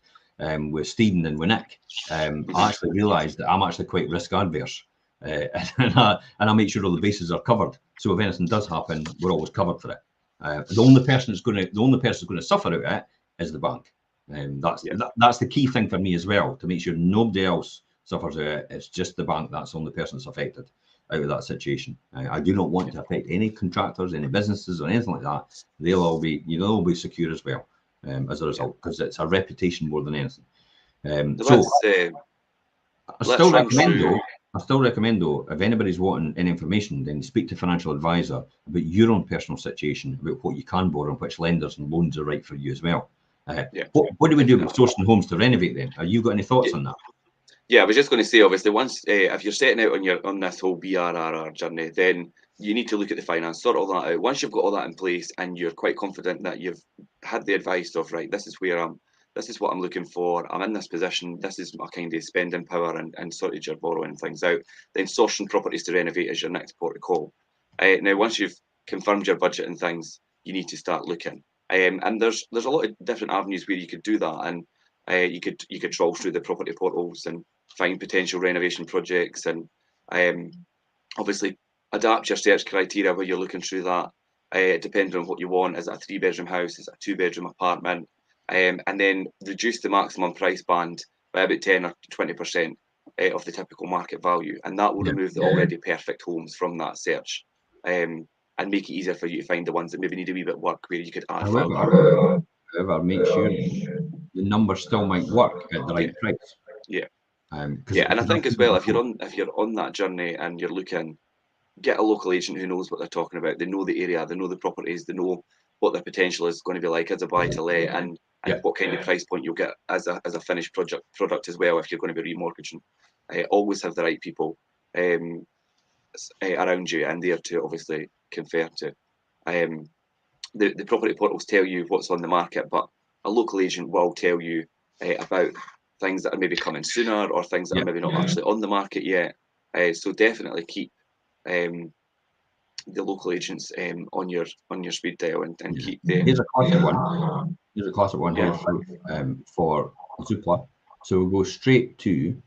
with Stephen and with Nick, I actually realised that I'm actually quite risk adverse, and I make sure all the bases are covered. So if anything does happen, we're always covered for it. The only person that's going to suffer out of it is the bank. That's the key thing for me as well, to make sure nobody else suffers out of it. It's just the bank. That's the only person that's affected out of that situation. I do not want to affect any contractors, any businesses, or anything like that. They'll all be secure as well as a result, because it's a reputation more than anything. I still recommend though, if anybody's wanting any information, then speak to a financial advisor about your own personal situation, about what you can borrow and which lenders and loans are right for you as well. What do we do with sourcing homes to renovate then? Have you got any thoughts on that? Yeah, I was just going to say, obviously, once if you're setting out on this whole BRRR journey, then you need to look at the finance, sort all that out. Once you've got all that in place and you're quite confident that you've had the advice of, right, this is what I'm looking for, I'm in this position, this is my kind of spending power and sort of your borrowing things out, then sourcing properties to renovate is your next port of call. Now, once you've confirmed your budget and things, you need to start looking. And there's a lot of different avenues where you could do that, and you could troll through the property portals and find potential renovation projects, and obviously adapt your search criteria where you're looking through that, depending on what you want. Is it a 3-bedroom house? Is it a 2-bedroom apartment? And then reduce the maximum price band by about 10 or 20% of the typical market value, and that will remove the already perfect homes from that search, and make it easier for you to find the ones that maybe need a wee bit of work where you could add value. However, make sure the numbers still might work at the right price. And I think as well, if you're on that journey and you're looking, get a local agent who knows what they're talking about. They know the area, they know the properties, they know what the potential is going to be like as a buy to let, and what kind of price point you'll get as a finished product as well if you're going to be remortgaging. Always have the right people around you and there to obviously confer to. The property portals tell you what's on the market, but a local agent will tell you about things that are maybe coming sooner or things that are maybe not actually on the market yet. So definitely keep the local agents on your speed dial and keep the. Here's a classic one here for Zoopla. So we'll go straight to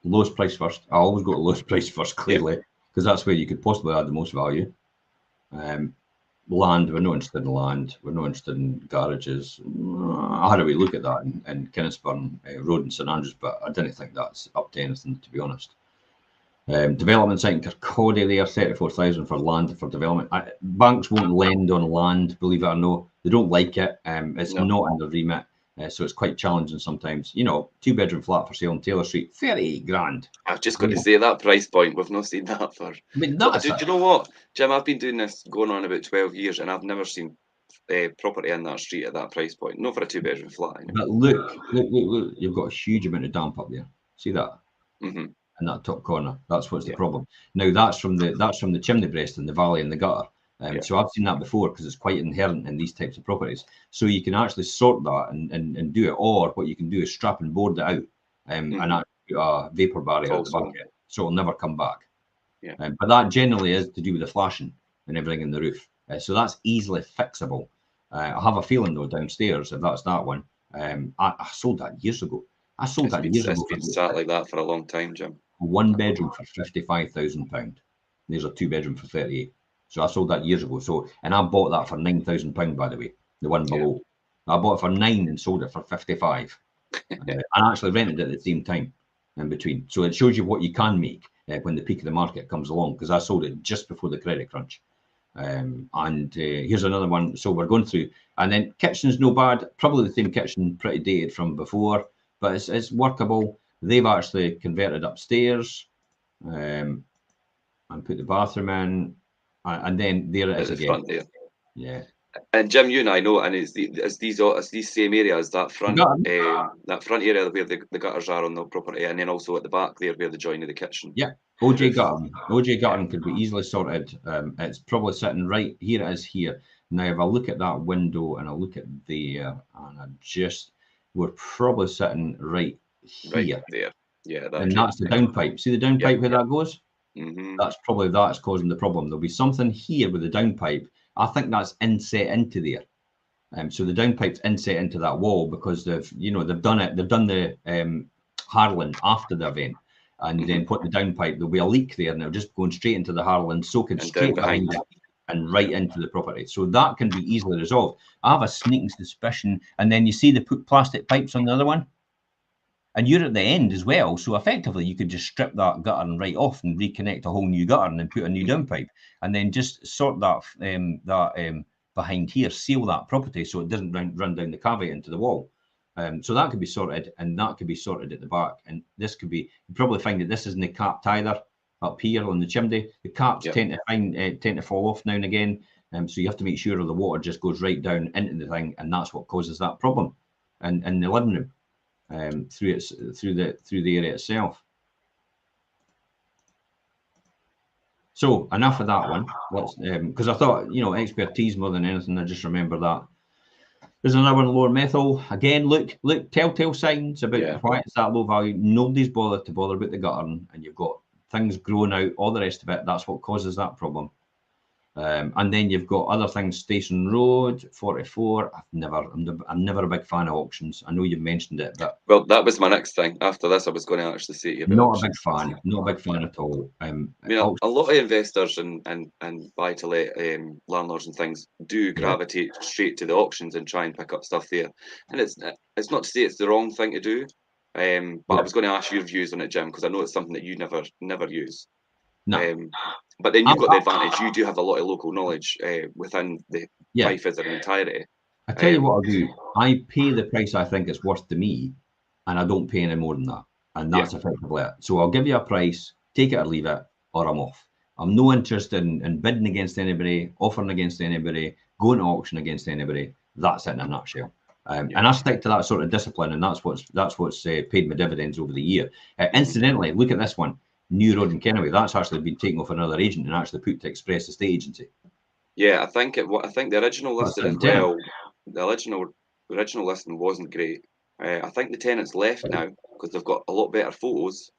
lowest price first. I always go to lowest price first, clearly, because that's where you could possibly add the most value. Land, we're not interested in land. We're not interested in garages. I had a wee look at that in Kinnisburn Road in St Andrews, but I didn't think that's up to anything, to be honest. Development site in Kirkcaldy there, 34,000 for land for development. Banks won't lend on land, believe it or no. They don't like it. It's not in the remit. So it's quite challenging sometimes. 2-bedroom flat for sale on Taylor Street, 30 grand. I was just going to say that price point. We've not seen that for. I mean, do you know what, Jim? I've been doing this going on about 12 years, and I've never seen property in that street at that price point. Not for a 2-bedroom flat. Anyway. But look! You've got a huge amount of damp up there. See that? In that top corner. That's what's the problem. Now that's from the chimney breast and the valley and the gutter. So I've seen that before because it's quite inherent in these types of properties. So you can actually sort that and do it, or what you can do is strap and board it out and actually put a vapor barrier at the back so it'll never come back. But that generally is to do with the flashing and everything in the roof. So that's easily fixable. I have a feeling though downstairs, if that's that one, I sold that years ago. I sold that years ago. It's been sat like that for a long time, Jim. One bedroom for £55,000. There's a 2-bedroom for 38. So I sold that years ago. So, and I bought that for £9,000, by the way, the one below. I bought it for 9 and sold it for 55. And actually rented it at the same time in between. So it shows you what you can make when the peak of the market comes along, because I sold it just before the credit crunch. Here's another one. So we're going through, and then kitchen's no bad. Probably the same kitchen, pretty dated from before, but it's workable. They've actually converted upstairs and put the bathroom in, and then there it is again. Front there. Yeah. And Jim, you and I know, and it's these same areas, that front area where the gutters are on the property, and then also at the back there where the join of the kitchen. Yeah. OJ Guttering could be easily sorted. It's probably sitting right here. It is here. Now, if I look at that window and I look at there, and we're probably sitting right here. Right there. Yeah. And that's the downpipe. See the downpipe where that goes? Mm-hmm. That's causing the problem. There'll be something here with the downpipe. I think that's inset into there. So the downpipe's inset into that wall because they've done it. They've done the Harlan after the event, and then put the downpipe. There'll be a leak there, and they're just going straight into the Harlan, soaking straight behind it, and right into the property. So that can be easily resolved. I have a sneaking suspicion. And then you see they put plastic pipes on the other one, and you're at the end as well. So effectively, you could just strip that gutter right off and reconnect a whole new gutter and then put a new downpipe, and then just sort that behind here, seal that property so it doesn't run down the cavity into the wall. So that could be sorted, and that could be sorted at the back. And this could be, you probably find that this isn't capped either up here on the chimney. The caps tend to fall off now and again. So you have to make sure the water just goes right down into the thing, and that's what causes that problem in the living room. Through the area itself. So enough of that one. Let's because I thought, expertise more than anything. I just remember that. There's another one, lower methyl. Again, look, telltale signs about why it's that low value. Nobody's bothered about the guttering, and you've got things growing out, all the rest of it. That's what causes that problem. And then you've got other things. Station Road 44. I'm never a big fan of auctions. I know you've mentioned it, but that was my next thing. After this, I was going to actually say to you about not auctions. Not a big fan at all. A lot of investors and buy to let landlords and things do gravitate straight to the auctions and try and pick up stuff there. And it's not to say it's the wrong thing to do. But I was going to ask your views on it, Jim, because I know it's something that you never use. No. But then you've got the advantage. You do have a lot of local knowledge within the Fife as an entirety. I tell you what I'll do. I pay the price I think it's worth to me, and I don't pay any more than that. And that's effectively it. So I'll give you a price, take it or leave it, or I'm off. I'm no interested in bidding against anybody, offering against anybody, going to auction against anybody. That's it in a nutshell. And I stick to that sort of discipline, and that's what's paid my dividends over the year. Incidentally, look at this one. New Road in Kennaway, that's actually been taken off another agent and actually put to Express Estate Agency. Yeah, I think the original listing as well. The original listing wasn't great. I think the tenant's left now because they've got a lot better photos.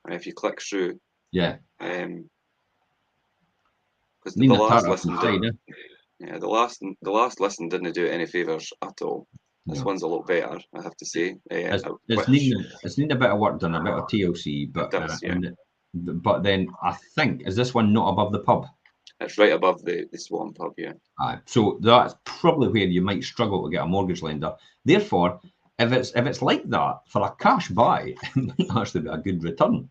If you click through, because the last listing the last listing didn't do it any favours at all. This one's a lot better, I have to say. It's needing a bit of work done, a bit of TLC, but then I think, is this one not above the pub? It's right above the Swan pub, yeah. So that's probably where you might struggle to get a mortgage lender. Therefore, if it's like that for a cash buy, it might actually be a good return.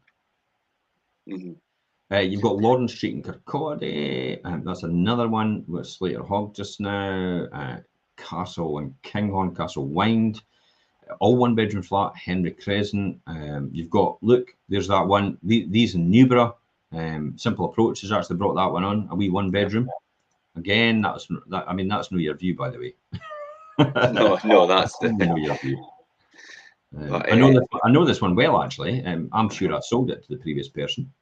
You've got Lawrence Street in Kirkcaldy, that's another one with Slater Hogg just now. Castle and Kinghorn, Castle Wind, all one bedroom flat, Henry Crescent. You've got, look, there's that one. These in Newborough, Simple Approach has actually brought that one on, a wee one bedroom. Again, that's no your view, by the way. no, that's no your view. I know this one well, actually. I'm sure I sold it to the previous person.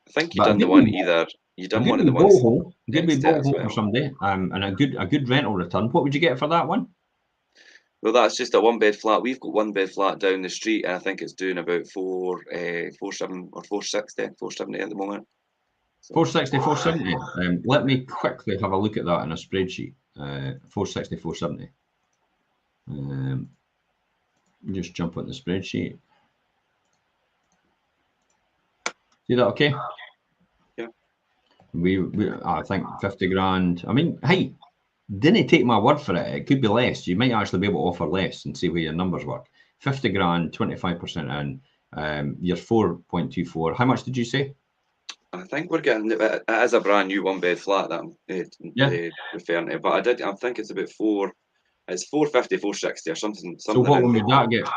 I think you done the one either. You done one of the ones. Give me boho for someday, and a good rental return. What would you get for that one? Well, that's just a one bed flat. We've got one bed flat down the street, and I think it's doing about 470 at the moment. So, 460, 470. Let me quickly have a look at that in a spreadsheet. 460, 470. Just jump on the spreadsheet. See that okay? Yeah. I think 50 grand. I mean, hey, didn't take my word for it. It could be less. You might actually be able to offer less and see where your numbers work. 50 grand, 25% in. You're 4.24. How much did you say? I think we're getting it as a brand new 1-bed flat that I'm referring to, but I think it's about 450, 460 or something. So what would that get?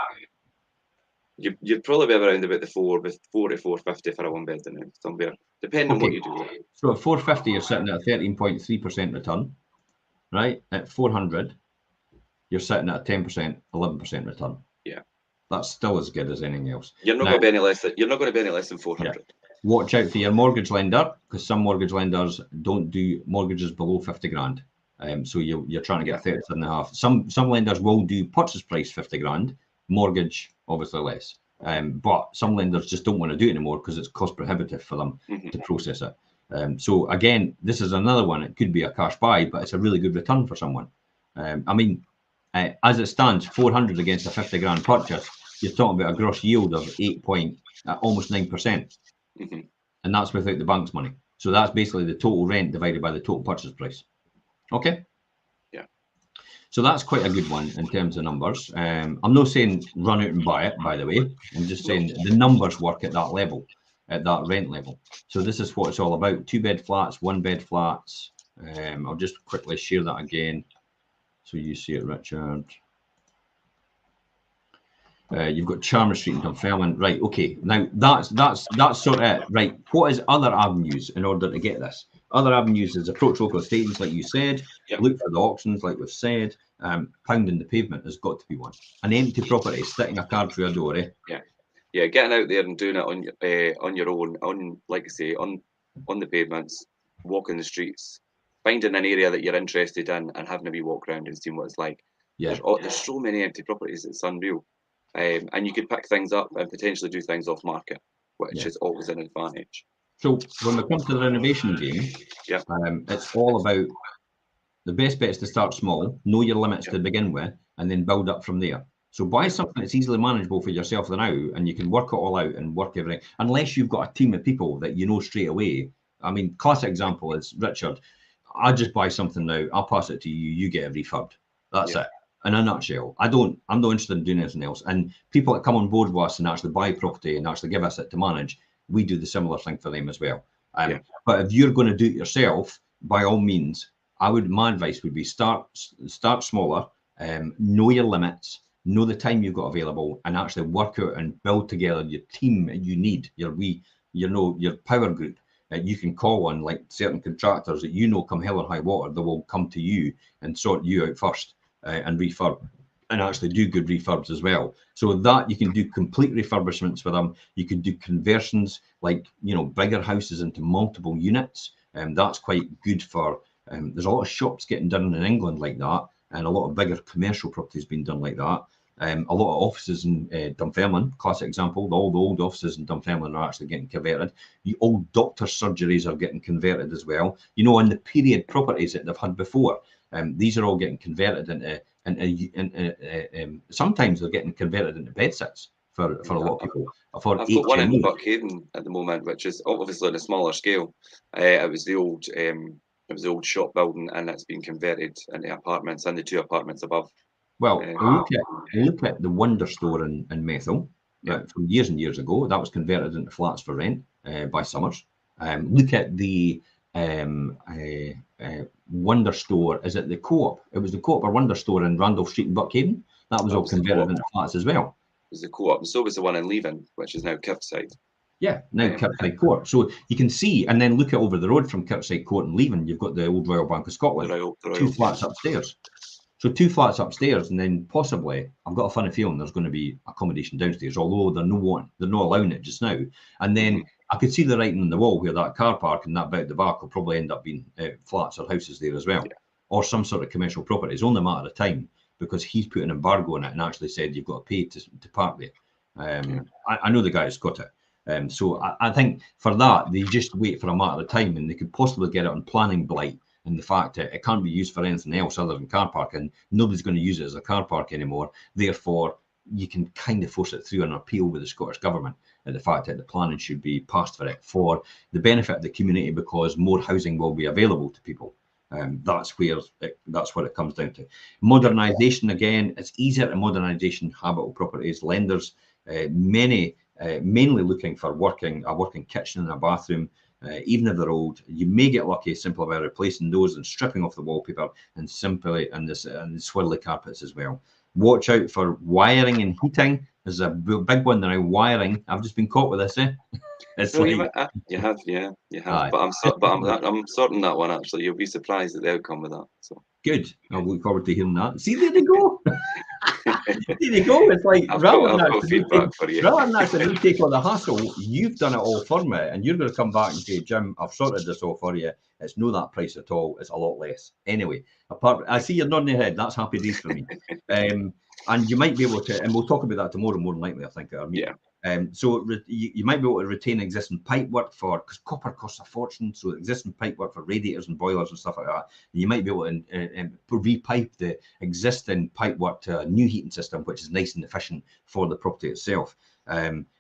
You'd probably be around about the 4 to 450 for a 1-bed somewhere, depending on what you do. So at 450, you're sitting at a 13.3% return, right? At 400, you're sitting at a 10%, 11% return. Yeah, that's still as good as anything else. You're not going to be any less than 400. Yeah. Watch out for your mortgage lender, because some mortgage lenders don't do mortgages below 50 grand. So you're trying to get 37.5. Some lenders will do purchase price 50 grand, mortgage obviously less. But some lenders just don't want to do it anymore because it's cost prohibitive for them to process it. So again, this is another one. It could be a cash buy, but it's a really good return for someone. I mean, as it stands, 400 against a 50 grand purchase, you're talking about a gross yield of almost 9%. And that's without the bank's money. So that's basically the total rent divided by the total purchase price. Okay? Yeah. So that's quite a good one in terms of numbers. I'm not saying run out and buy it, by the way. I'm just saying the numbers work at that level, at that rent level. So this is what it's all about. 2-bed flats, 1-bed flats. I'll just quickly share that again so you see it, Richard. You've got Charmer Street in Dunfermline. Right, okay. Now, that's sort of it. Right, what is other avenues in order to get this? Other avenues is approach local estate, like you said. Yep. Look for the auctions, like we've said. Pounding the pavement has got to be one. An empty property, sticking a card through a door, eh? Yeah, getting out there and doing it on your own, like I say, on the pavements, walking the streets, finding an area that you're interested in and having a wee walk around and seeing what it's like. Yeah. There's so many empty properties, it's unreal. And you could pick things up and potentially do things off market, which is always an advantage. So when we come to the renovation game, it's all about the best bet is to start small, know your limits to begin with, and then build up from there. So buy something that's easily manageable for yourself now, and you can work it all out and work everything. Unless you've got a team of people that you know straight away. I mean, classic example is Richard. I just buy something now, I'll pass it to you, you get it refurbed. That's it. In a nutshell. I'm not interested in doing anything else. And people that come on board with us and actually buy property and actually give us it to manage, we do the similar thing for them as well. But if you're going to do it yourself, by all means, my advice would be start smaller, know your limits, know the time you've got available, and actually work out and build together your team you need, your power group. You can call on like certain contractors that come hell or high water, they will come to you and sort you out first. And refurb and actually do good refurbs as well. So that you can do complete refurbishments with them. You can do conversions, like bigger houses into multiple units. That's quite good for. There's a lot of shops getting done in England like that, and a lot of bigger commercial properties being done like that. A lot of offices in Dunfermline, classic example. All the old offices in Dunfermline are actually getting converted. The old doctor surgeries are getting converted as well. On the period properties that they've had before. These are all getting converted into sometimes they're getting converted into bed sits for a lot of people. I've got one in Buckhaven at the moment, which is obviously on a smaller scale. It was the old shop building, and it's been converted into apartments, and the 2 apartments above. Well, look at the Wonder Store in Methil from years and years ago. That was converted into flats for rent by Summers. Look at the Wonder Store. Is it the Co-op? It was the Co-op or Wonder Store in Randolph Street in Buckhaven. That was all converted into flats as well. It was the Co-op, and so was the one in Leven, which is now Kirkside. Yeah, now Kirkside Court. So you can see, and then look at over the road from Kirkside Court and Leven, you've got the old Royal Bank of Scotland. The 2 flats upstairs. So 2 flats upstairs, and then possibly, I've got a funny feeling there's going to be accommodation downstairs, although they're not allowing it just now. And then I could see the writing on the wall where that car park and that bit at the back will probably end up being flats or houses there as well, or some sort of commercial property. It's only a matter of time because he's put an embargo on it and actually said you've got to pay to park there. I know the guy who's got it. So I think for that, they just wait for a matter of time, and they could possibly get it on planning blight, and the fact that it can't be used for anything else other than car parking. Nobody's going to use it as a car park anymore. Therefore, you can kind of force it through an appeal with the Scottish Government at the fact that the planning should be passed for it for the benefit of the community, because more housing will be available to people. That's what it comes down to. Modernisation, again, it's easier to modernisation habitable properties. Lenders, mainly looking for a working kitchen and a bathroom. Even if they're old, you may get lucky simply by replacing those and stripping off the wallpaper and the swirly carpets as well. Watch out for wiring and heating. There's a big one now. Wiring. I've just been caught with this. It's No, like, you have. Aye. But I'm sorting that one actually. You'll be surprised at the outcome with that. So good. I look forward to hearing that. See, there they go. There you go. It's like rather than actually take all the hassle, you've done it all for me, and you're going to come back and say, Jim, I've sorted this all for you. It's no that price at all. It's a lot less. Anyway, I see you're nodding your head. That's happy days for me. And you might be able to, and we'll talk about that tomorrow more than likely, I think. Yeah. So you might be able to retain existing pipe work because copper costs a fortune. So existing pipe work for radiators and boilers and stuff like that. You might be able to repipe the existing pipe work to a new heating system, which is nice and efficient for the property itself.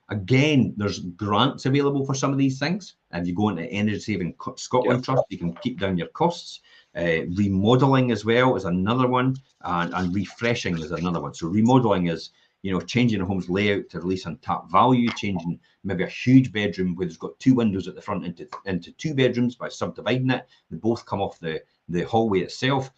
Again, there's grants available for some of these things. If you go into Energy Saving Scotland Trust, you can keep down your costs. Remodeling as well is another one, and refreshing is another one. So remodeling is, changing a home's layout to release untapped value, changing maybe a huge bedroom where there's got two windows at the front into two bedrooms by subdividing it. They both come off the hallway itself.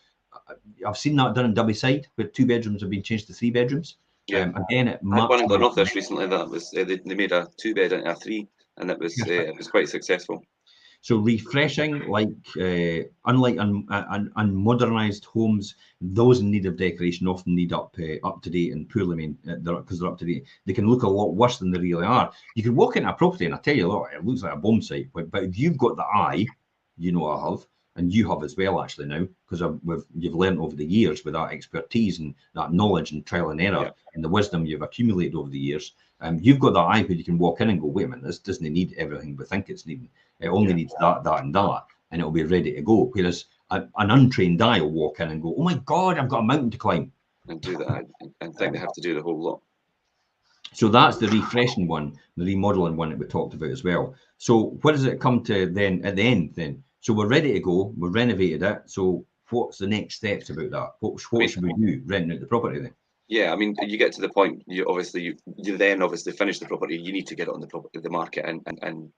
I've seen that done in Dubbyside, where 2 bedrooms have been changed to 3 bedrooms. Yeah. Again, I had one in Glenrothes recently that was they made a 2-bed into a 3, and it was quite successful. So refreshing, unlike unmodernised homes, those in need of decoration often need up to date and poorly because they're up to date. They can look a lot worse than they really are. You can walk into a property and I tell you, look, it looks like a bomb site, but if you've got the eye, I have, and you have as well actually now, because you've learned over the years with that expertise and that knowledge and trial and error and the wisdom you've accumulated over the years. You've got that eye where you can walk in and go, wait a minute, this doesn't need everything we think it's needing. It only needs that, and that, and it'll be ready to go. Whereas an untrained eye will walk in and go, oh my God, I've got a mountain to climb. And do that, and think they have to do the whole lot. So that's the refreshing one, the remodeling one that we talked about as well. So what does it come to then at the end then? So we're ready to go, we've renovated it. So what's the next steps about that? What should we do renting out the property then? Yeah, I mean, you get to the point. You then obviously finish the property. You need to get it on the market and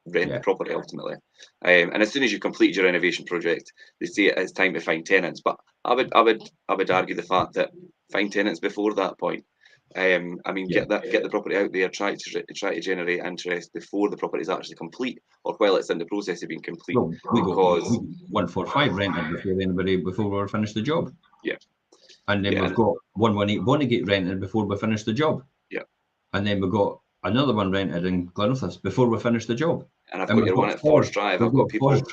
rent the property ultimately. And as soon as you complete your renovation project, they say it's time to find tenants. But I would argue the fact that find tenants before that point. Get the property out there. Try to generate interest before the property is actually complete, or while it's in the process of being complete. Well, we got 145 rented before we finished the job. Yeah. And then we've got 118 Bonnygate rented before we finish the job. Yeah. And then we've got another one rented in Glenrothes before we finish the job. And I've got your one at Forest Drive. I've got people as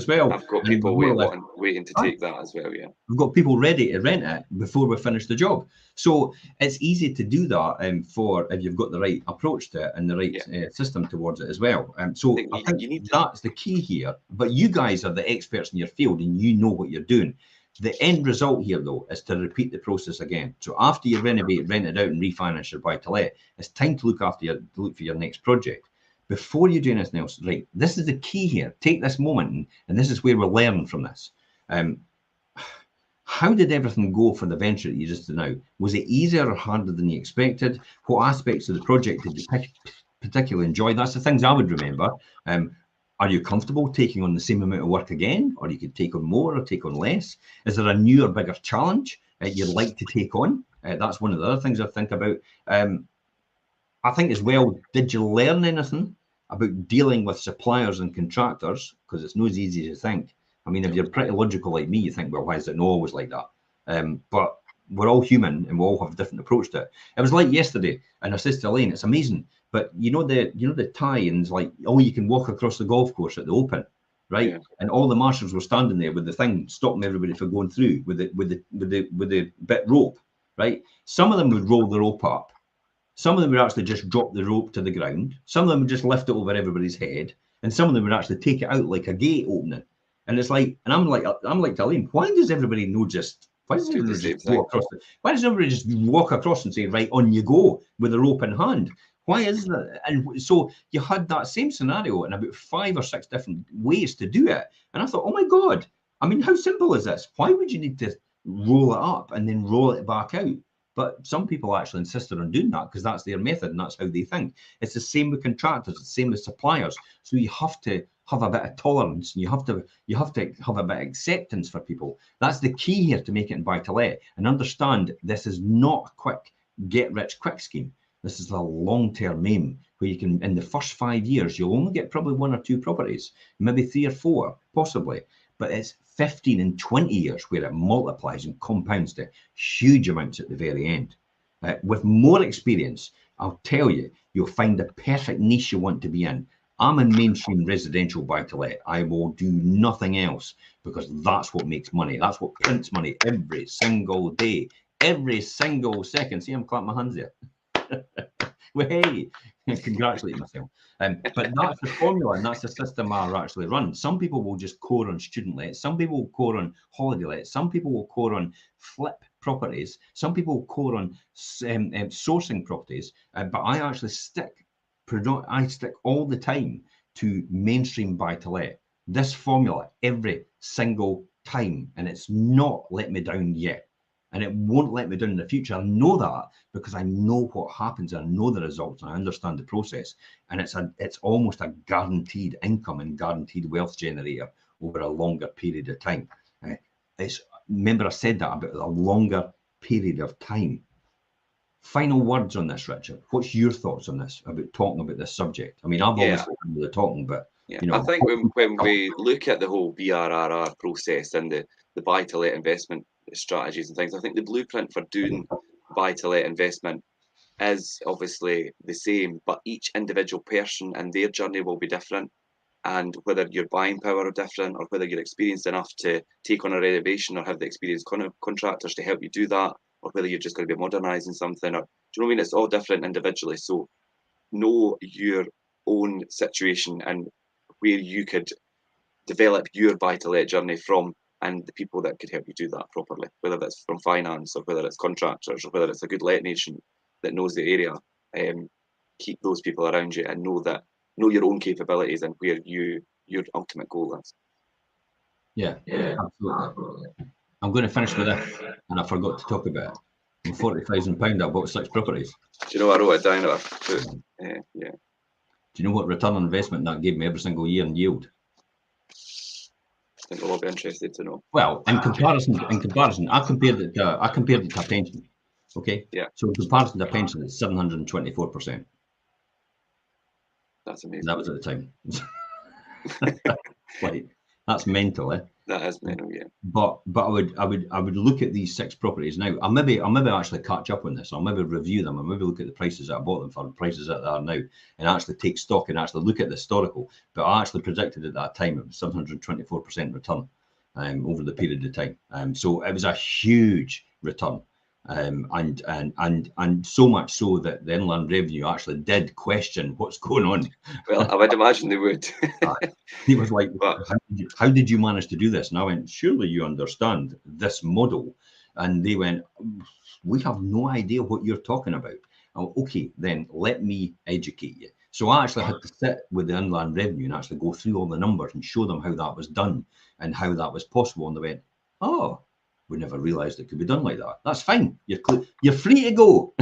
well. I've got people waiting to take that as well. Yeah. We've got people ready to rent it before we finish the job. So it's easy to do that if you've got the right approach to it and the right system towards it as well. So I think that's the key here. But you guys are the experts in your field and you know what you're doing. The end result here, though, is to repeat the process again. So after you renovate, rent it out, and refinance your buy-to-let, it's time to look for your next project. Before you do anything else, right? This is the key here. Take this moment, and this is where we're learning from this. How did everything go for the venture that you just did now? Was it easier or harder than you expected? What aspects of the project did you particularly enjoy? That's the things I would remember. Are you comfortable taking on the same amount of work again, or you could take on more or take on less? Is there a new or bigger challenge you'd like to take on? That's one of the other things I think about. I think as well, did you learn anything about dealing with suppliers and contractors? Because it's not as easy as you think. I mean, if you're pretty logical like me, you think, well, why is it not always like that? But we're all human and we all have a different approach to it. It was like yesterday, and I said to Elaine, it's amazing. But the tie-ins, like, you can walk across the golf course at the Open, right? Yeah. And all the marshals were standing there with the thing stopping everybody from going through with the bit rope, right? Some of them would roll the rope up, Some of them would actually just drop the rope to the ground. Some of them would just lift it over everybody's head. And some of them would actually take it out like a gate opening. And it's like, and I'm like to Elaine, why does everybody know just, why does everybody just go across why does everybody just walk across and say, right, on you go with a rope in hand? Why is that? And so you had that same scenario in about 5 or 6 different ways to do it. And I thought, oh my God, I mean, how simple is this? Why would you need to roll it up and then roll it back out? But some people actually insisted on doing that because that's their method and that's how they think. It's the same with contractors, it's the same with suppliers. So you have to have a bit of tolerance and you have to have a bit of acceptance for people. That's the key here to make it in buy-to-let. And understand this is not a quick get-rich-quick scheme. This is a long-term aim where you can, in the first 5 years, you'll only get probably 1 or 2 properties, maybe 3 or 4, possibly. But it's 15 and 20 years where it multiplies and compounds to huge amounts at the very end. With more experience, I'll tell you, you'll find the perfect niche you want to be in. I'm in mainstream residential buy-to-let. I will do nothing else because that's what makes money. That's what prints money every single day, every single second. See, I'm clapping my hands there. Well, hey, congratulate myself. But that's the formula and that's the system I actually run. Some people will just core on student let. Some people will core on holiday let. Some people will core on flip properties. Some people will core on sourcing properties. But I actually stick all the time to mainstream buy-to-let. This formula every single time, and it's not let me down yet. And it won't let me down in the future. I know that because I know what happens. I know the results and I understand the process. And it's almost a guaranteed income and guaranteed wealth generator over a longer period of time. Remember I said that about a longer period of time. Final words on this, Richard. What's your thoughts on this, about talking about this subject? I mean, I've always done the talking, but you know, I think when we look at the whole BRRR process and the buy-to-let investment strategies and things, I think the blueprint for doing buy-to-let investment is obviously the same, but each individual person and their journey will be different. And whether your buying power are different or whether you're experienced enough to take on a renovation or have the experienced contractors to help you do that, or whether you're just going to be modernising something, or do you know what I mean? It's all different individually. So know your own situation and where you could develop your buy-to-let journey from, and the people that could help you do that properly, whether that's from finance or whether it's contractors or whether it's a good let nation that knows the area. Keep those people around you and know your own capabilities and where your ultimate goal is. Yeah, absolutely. I'm going to finish with this, and I forgot to talk about it. In £40,000, I bought 6 properties. Do you know I wrote it down? Yeah. Do you know what return on investment that gave me every single year in yield? I think we'll all be interested to know. Well, in comparison, I compared it to a pension. Okay. Yeah. So in comparison to a pension, it's 724%. That's amazing. That was at the time. Like, that's mental, eh? That is mental, yeah. But I would look at these 6 properties now. I'll maybe actually catch up on this. I'll maybe review them. I'll maybe look at the prices that I bought them for, the prices that they are now, and actually take stock and actually look at the historical. But I actually predicted at that time it was 724% return over the period of time. So it was a huge return. And so much so that the Inland Revenue actually did question what's going on. Well, I would imagine they would. He was like, how did you manage to do this? And I went, surely you understand this model. And they went, we have no idea what you're talking about. Oh, okay, then let me educate you. So I actually had to sit with the Inland Revenue and actually go through all the numbers and show them how that was done and how that was possible. And they went, oh, we never realised it could be done like that. That's fine. You're free to go.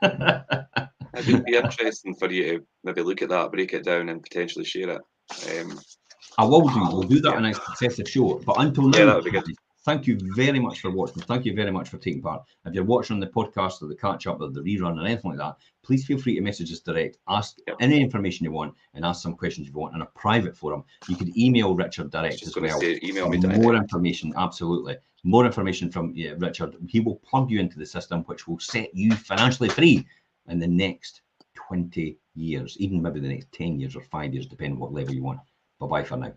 It would be interesting for you to maybe look at that, break it down, and potentially share it. I will do. We'll do that in a successive show. But until now, that would be good. Thank you very much for watching. Thank you very much for taking part. If you're watching on the podcast or the catch-up or the rerun or anything like that, please feel free to message us direct. Ask any information you want and ask some questions you want in a private forum. You could email Richard direct as well. Email me direct. More information, absolutely. More information from Richard. He will plug you into the system, which will set you financially free in the next 20 years, even maybe the next 10 years or 5 years, depending on what level you want. Bye-bye for now.